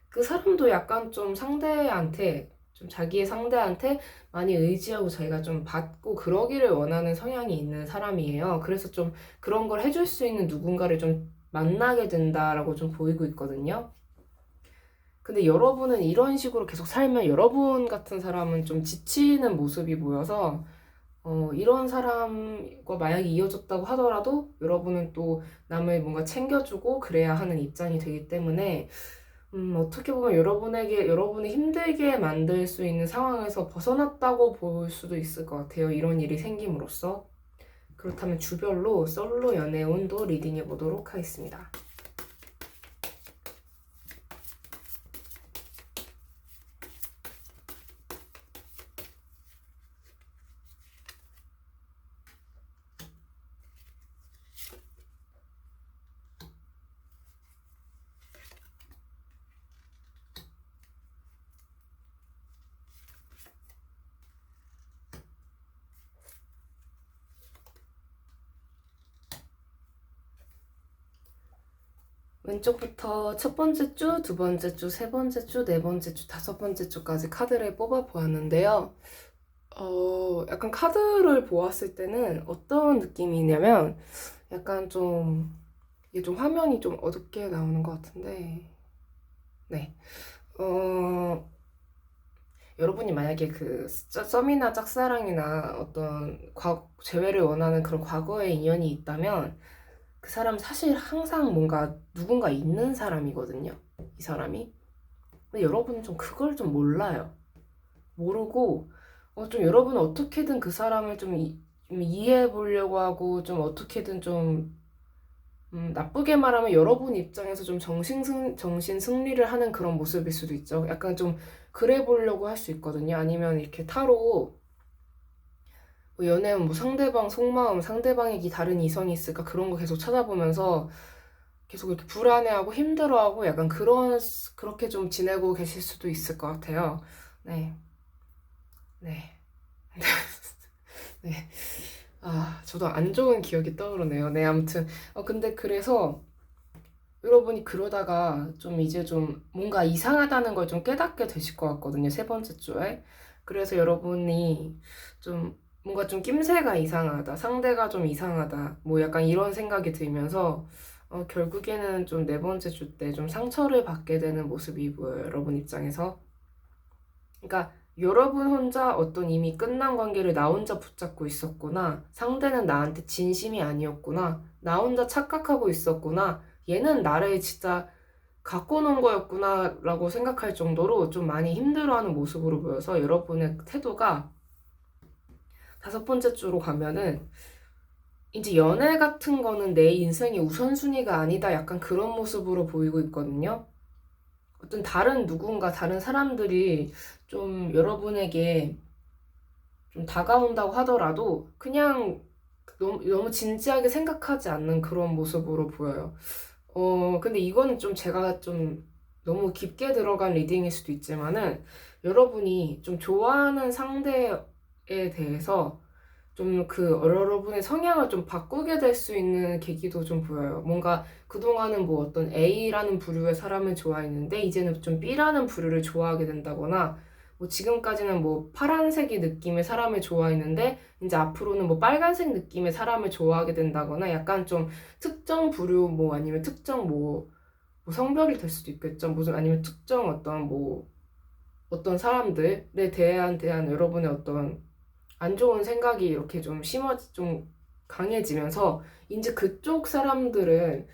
그 사람도 약간 좀 상대한테 좀 자기의 상대한테 많이 의지하고 자기가 좀 받고 그러기를 원하는 성향이 있는 사람이에요. 그래서 좀 그런 걸 해줄 수 있는 누군가를 좀 만나게 된다라고 좀 보이고 있거든요. 근데 여러분은 이런 식으로 계속 살면 여러분 같은 사람은 좀 지치는 모습이 보여서 이런 사람과 만약에 이어졌다고 하더라도 여러분은 또 남을 뭔가 챙겨주고 그래야 하는 입장이 되기 때문에 어떻게 보면 여러분을 힘들게 만들 수 있는 상황에서 벗어났다고 볼 수도 있을 것 같아요. 이런 일이 생김으로써. 그렇다면 주별로 솔로 연애 운도 리딩해 보도록 하겠습니다. 왼쪽부터 첫 번째 주, 두 번째 주, 세 번째 주, 네 번째 주, 다섯 번째 주까지 카드를 뽑아 보았는데요. 약간 카드를 보았을 때는 어떤 느낌이냐면 약간 좀 이게 좀 화면이 좀 어둡게 나오는 것 같은데 네. 여러분이 만약에 그 썸이나 짝사랑이나 어떤 재회를 원하는 그런 과거의 인연이 있다면 그 사람 사실 항상 뭔가 누군가 있는 사람이거든요. 이 사람이. 근데 여러분은 좀 그걸 좀 몰라요. 모르고 좀 여러분은 어떻게든 그 사람을 좀 이해해 보려고 하고 좀 어떻게든 좀 나쁘게 말하면 여러분 입장에서 좀 정신 승리를 하는 그런 모습일 수도 있죠. 약간 좀 그래 보려고 할 수 있거든요. 아니면 이렇게 타로 뭐 연애는 뭐 상대방 속마음, 상대방에게 다른 이성이 있을까 그런 거 계속 찾아보면서 계속 이렇게 불안해하고 힘들어하고 약간 그렇게 좀 지내고 계실 수도 있을 것 같아요. 네, 네, 네. 아, 저도 안 좋은 기억이 떠오르네요. 네, 아무튼. 근데 그래서 여러분이 그러다가 좀 이제 좀 뭔가 이상하다는 걸 좀 깨닫게 되실 것 같거든요. 세 번째 주에. 그래서 여러분이 좀 뭔가 좀 낌새가 이상하다, 상대가 좀 이상하다, 뭐 약간 이런 생각이 들면서 결국에는 좀 네 번째 주 때 좀 상처를 받게 되는 모습이 보여요. 여러분 입장에서. 그러니까 여러분 혼자 어떤 이미 끝난 관계를 나 혼자 붙잡고 있었구나. 상대는 나한테 진심이 아니었구나. 나 혼자 착각하고 있었구나. 얘는 나를 진짜 갖고 논 거였구나 라고 생각할 정도로 좀 많이 힘들어하는 모습으로 보여서 여러분의 태도가 다섯 번째 주로 가면은 이제 연애 같은 거는 내 인생의 우선순위가 아니다 약간 그런 모습으로 보이고 있거든요. 어떤 다른 누군가 다른 사람들이 좀 여러분에게 좀 다가온다고 하더라도 그냥 너무 진지하게 생각하지 않는 그런 모습으로 보여요. 근데 이거는 좀 제가 좀 너무 깊게 들어간 리딩일 수도 있지만은 여러분이 좀 좋아하는 상대에 대해서 좀 그 여러분의 성향을 좀 바꾸게 될 수 있는 계기도 좀 보여요. 뭔가 그동안은 뭐 어떤 A라는 부류의 사람을 좋아했는데 이제는 좀 B라는 부류를 좋아하게 된다거나 뭐 지금까지는 뭐 파란색이 느낌의 사람을 좋아했는데 이제 앞으로는 뭐 빨간색 느낌의 사람을 좋아하게 된다거나 약간 좀 특정 부류 뭐 아니면 특정 뭐 성별이 될 수도 있겠죠. 무슨 아니면 특정 어떤 사람들에 대한 여러분의 어떤 안 좋은 생각이 이렇게 좀 강해지면서 이제 그쪽 사람들은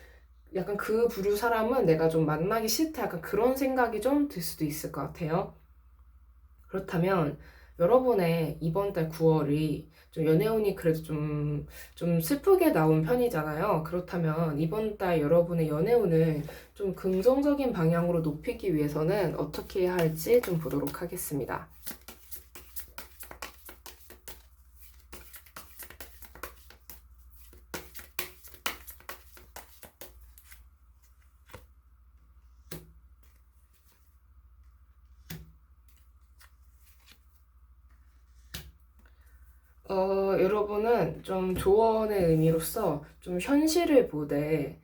약간 그 부류 사람은 내가 좀 만나기 싫다 약간 그런 생각이 좀 들 수도 있을 것 같아요. 그렇다면 여러분의 이번 달 9월이 좀 연애운이 그래도 좀 슬프게 나온 편이잖아요. 그렇다면 이번 달 여러분의 연애운을 좀 긍정적인 방향으로 높이기 위해서는 어떻게 해야 할지 좀 보도록 하겠습니다. 여러분은 좀 조언의 의미로서 좀 현실을 보되,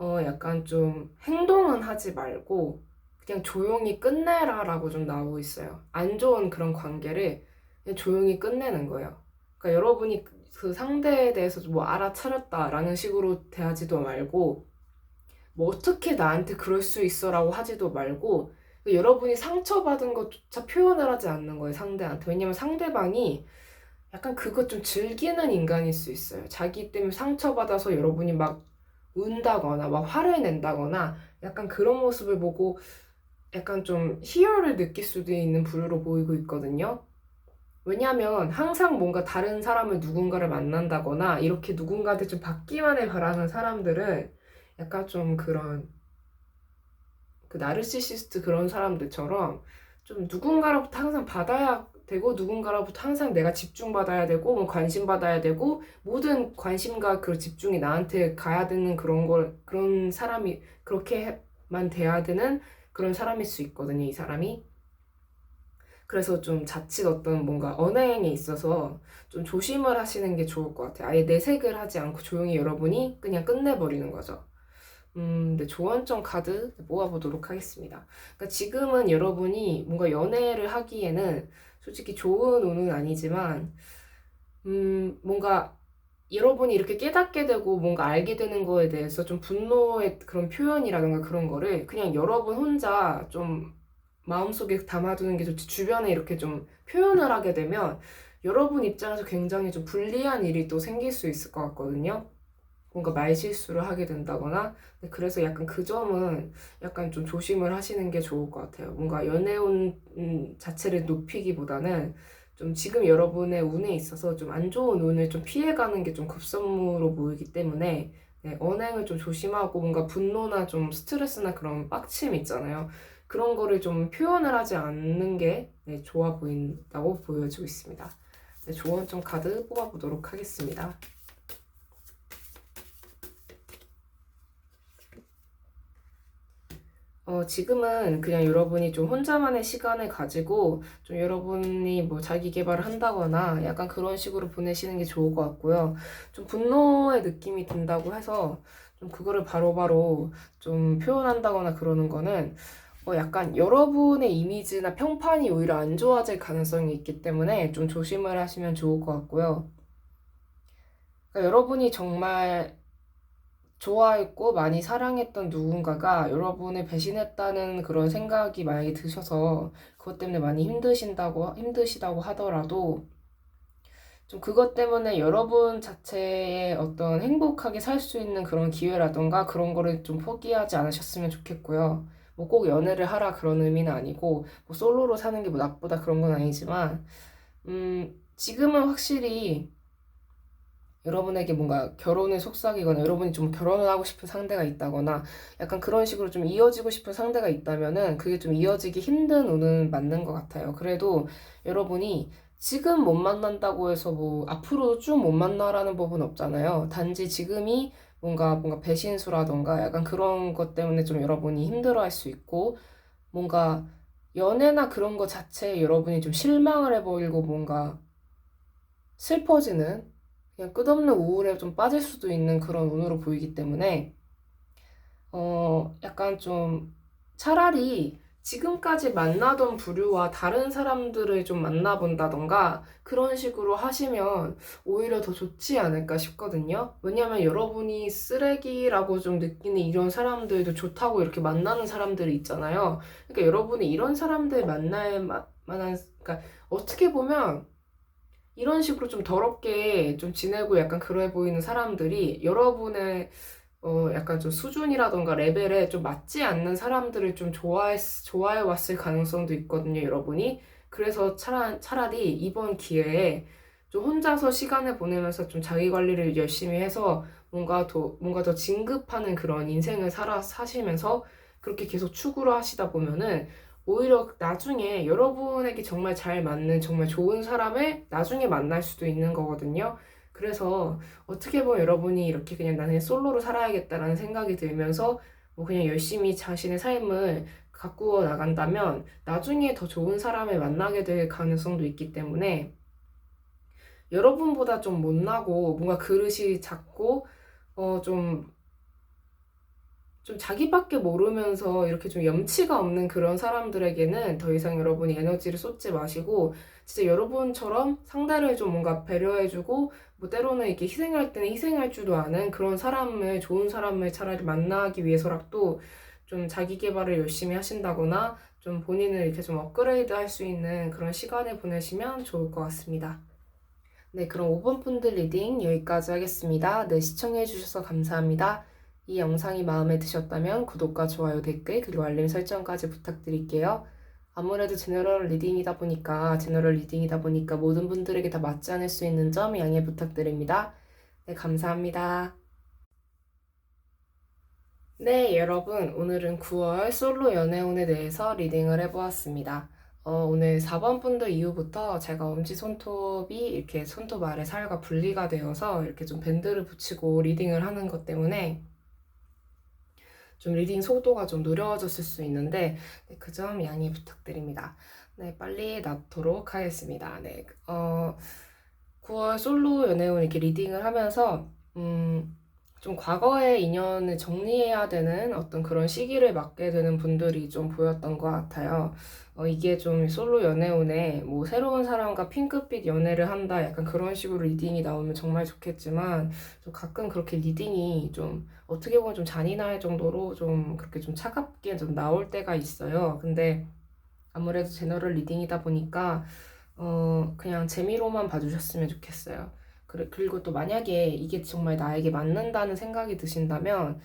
약간 좀 행동은 하지 말고, 그냥 조용히 끝내라라고 좀 나오고 있어요. 안 좋은 그런 관계를 그냥 조용히 끝내는 거예요. 그러니까 여러분이 그 상대에 대해서 뭐 알아차렸다라는 식으로 대하지도 말고, 뭐 어떻게 나한테 그럴 수 있어라고 하지도 말고, 여러분이 상처받은 것조차 표현을 하지 않는 거예요, 상대한테. 왜냐면 상대방이 약간 그것 좀 즐기는 인간일 수 있어요. 자기 때문에 상처받아서 여러분이 막 운다거나 막 화를 낸다거나 약간 그런 모습을 보고 약간 좀 희열을 느낄 수도 있는 부류로 보이고 있거든요. 왜냐하면 항상 뭔가 다른 사람을 누군가를 만난다거나 이렇게 누군가한테 좀 받기만을 바라는 사람들은 약간 좀 그런 그 나르시시스트 그런 사람들처럼 좀 누군가로부터 항상 받아야 되고 누군가로부터 항상 내가 집중받아야 되고 뭐 관심 받아야 되고 모든 관심과 그 집중이 나한테 가야 되는 그런 사람이 그렇게만 돼야 되는 그런 사람일 수 있거든요, 이 사람이. 그래서 좀 자칫 어떤 뭔가 언행에 있어서 좀 조심을 하시는 게 좋을 것 같아요. 아예 내색을 하지 않고 조용히 여러분이 그냥 끝내버리는 거죠. 네, 조언점 카드 모아보도록 하겠습니다. 그러니까 지금은 여러분이 뭔가 연애를 하기에는 솔직히 좋은 운은 아니지만, 뭔가 여러분이 이렇게 깨닫게 되고 뭔가 알게 되는 거에 대해서 좀 분노의 그런 표현이라든가 그런 거를 그냥 여러분 혼자 좀 마음속에 담아두는 게 좋지, 주변에 이렇게 좀 표현을 하게 되면 여러분 입장에서 굉장히 좀 불리한 일이 또 생길 수 있을 것 같거든요. 뭔가 말실수를 하게 된다거나. 그래서 약간 그 점은 약간 좀 조심을 하시는 게 좋을 것 같아요. 뭔가 연애운 자체를 높이기보다는 좀 지금 여러분의 운에 있어서 좀 안 좋은 운을 좀 피해가는 게 좀 급선무로 보이기 때문에 네, 언행을 좀 조심하고 뭔가 분노나 좀 스트레스나 그런 빡침 있잖아요. 그런 거를 좀 표현을 하지 않는 게 네, 좋아 보인다고 보여지고 있습니다. 네, 조언 좀 카드 뽑아보도록 하겠습니다. 지금은 그냥 여러분이 좀 혼자만의 시간을 가지고 좀 여러분이 뭐 자기 개발을 한다거나 약간 그런 식으로 보내시는 게 좋을 것 같고요. 좀 분노의 느낌이 든다고 해서 좀 그거를 바로바로 좀 표현한다거나 그러는 거는 약간 여러분의 이미지나 평판이 오히려 안 좋아질 가능성이 있기 때문에 좀 조심을 하시면 좋을 것 같고요. 그러니까 여러분이 정말 좋아했고 많이 사랑했던 누군가가 여러분을 배신했다는 그런 생각이 만약에 드셔서 그것 때문에 많이 힘드시다고 하더라도 좀 그것 때문에 여러분 자체의 어떤 행복하게 살 수 있는 그런 기회라던가 그런 거를 좀 포기하지 않으셨으면 좋겠고요. 뭐 꼭 연애를 하라 그런 의미는 아니고 뭐 솔로로 사는 게 뭐 나쁘다 그런 건 아니지만 지금은 확실히 여러분에게 뭔가 결혼을 속삭이거나 여러분이 좀 결혼을 하고 싶은 상대가 있다거나 약간 그런 식으로 좀 이어지고 싶은 상대가 있다면은 그게 좀 이어지기 힘든 운은 맞는 것 같아요. 그래도 여러분이 지금 못 만난다고 해서 뭐 앞으로 쭉 못 만나라는 법은 없잖아요. 단지 지금이 뭔가 배신수라던가 약간 그런 것 때문에 좀 여러분이 힘들어 할 수 있고 뭔가 연애나 그런 거 자체에 여러분이 좀 실망을 해버리고 뭔가 슬퍼지는 그냥 끝없는 우울에 좀 빠질 수도 있는 그런 운으로 보이기 때문에 약간 좀 차라리 지금까지 만나던 부류와 다른 사람들을 좀 만나본다던가 그런 식으로 하시면 오히려 더 좋지 않을까 싶거든요. 왜냐면 여러분이 쓰레기라고 좀 느끼는 이런 사람들도 좋다고 이렇게 만나는 사람들이 있잖아요. 그러니까 여러분이 이런 사람들 만날 만한, 그러니까 어떻게 보면 이런 식으로 좀 더럽게 좀 지내고 약간 그래 보이는 사람들이 여러분의 약간 좀 수준이라던가 레벨에 좀 맞지 않는 사람들을 좀 좋아해 왔을 가능성도 있거든요, 여러분이. 그래서 차라리 이번 기회에 좀 혼자서 시간을 보내면서 좀 자기 관리를 열심히 해서 뭔가 더 진급하는 그런 인생을 사시면서 그렇게 계속 추구를 하시다 보면은 오히려 나중에 여러분에게 정말 잘 맞는 정말 좋은 사람을 나중에 만날 수도 있는 거거든요. 그래서 어떻게 보면 여러분이 이렇게 그냥 나는 솔로로 살아야겠다라는 생각이 들면서 뭐 그냥 열심히 자신의 삶을 가꾸어 나간다면 나중에 더 좋은 사람을 만나게 될 가능성도 있기 때문에 여러분보다 좀 못나고 뭔가 그릇이 작고 좀 자기밖에 모르면서 이렇게 좀 염치가 없는 그런 사람들에게는 더 이상 여러분이 에너지를 쏟지 마시고 진짜 여러분처럼 상대를 좀 뭔가 배려해주고 뭐 때로는 이렇게 희생할 때는 희생할 줄도 아는 그런 좋은 사람을 차라리 만나기 위해서라도 좀 자기 개발을 열심히 하신다거나 좀 본인을 이렇게 좀 업그레이드 할 수 있는 그런 시간을 보내시면 좋을 것 같습니다. 네, 그럼 5번 분들 리딩 여기까지 하겠습니다. 네, 시청해주셔서 감사합니다. 이 영상이 마음에 드셨다면 구독과 좋아요, 댓글, 그리고 알림 설정까지 부탁드릴게요. 아무래도 제너럴 리딩이다 보니까 모든 분들에게 다 맞지 않을 수 있는 점 양해 부탁드립니다. 네, 감사합니다. 네, 여러분, 오늘은 9월 솔로 연애운에 대해서 리딩을 해보았습니다. 오늘 4번 분들 이후부터 제가 엄지손톱이 이렇게 손톱 아래 살과 분리가 되어서 이렇게 좀 밴드를 붙이고 리딩을 하는 것 때문에 좀 리딩 속도가 좀 느려졌을 수 있는데 네, 그 점 양해 부탁드립니다. 네, 빨리 낫도록 하겠습니다. 네, 9월 솔로 연애운 이렇게 리딩을 하면서 좀 과거의 인연을 정리해야 되는 어떤 그런 시기를 맞게 되는 분들이 좀 보였던 것 같아요. 이게 좀 솔로 연애운에 뭐 새로운 사람과 핑크빛 연애를 한다 약간 그런 식으로 리딩이 나오면 정말 좋겠지만 좀 가끔 그렇게 리딩이 좀 어떻게 보면 좀 잔인할 정도로 좀 그렇게 좀 차갑게 좀 나올 때가 있어요. 근데 아무래도 제너럴 리딩이다 보니까 그냥 재미로만 봐주셨으면 좋겠어요. 그리고 또 만약에 이게 정말 나에게 맞는다는 생각이 드신다면,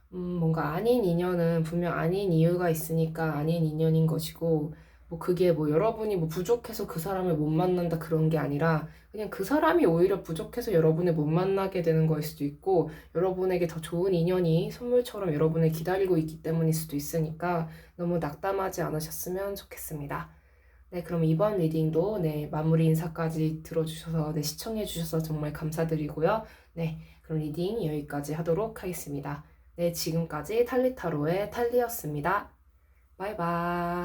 뭔가 아닌 인연은 분명 아닌 이유가 있으니까 아닌 인연인 것이고, 뭐 그게 뭐 여러분이 뭐 부족해서 그 사람을 못 만난다 그런 게 아니라 그냥 그 사람이 오히려 부족해서 여러분을 못 만나게 되는 거일 수도 있고 여러분에게 더 좋은 인연이 선물처럼 여러분을 기다리고 있기 때문일 수도 있으니까 너무 낙담하지 않으셨으면 좋겠습니다. 네, 그럼 이번 리딩도 네, 마무리 인사까지 들어주셔서 네, 시청해주셔서 정말 감사드리고요. 네, 그럼 리딩 여기까지 하도록 하겠습니다. 네, 지금까지 탈리타로의 탈리였습니다. 바이바이.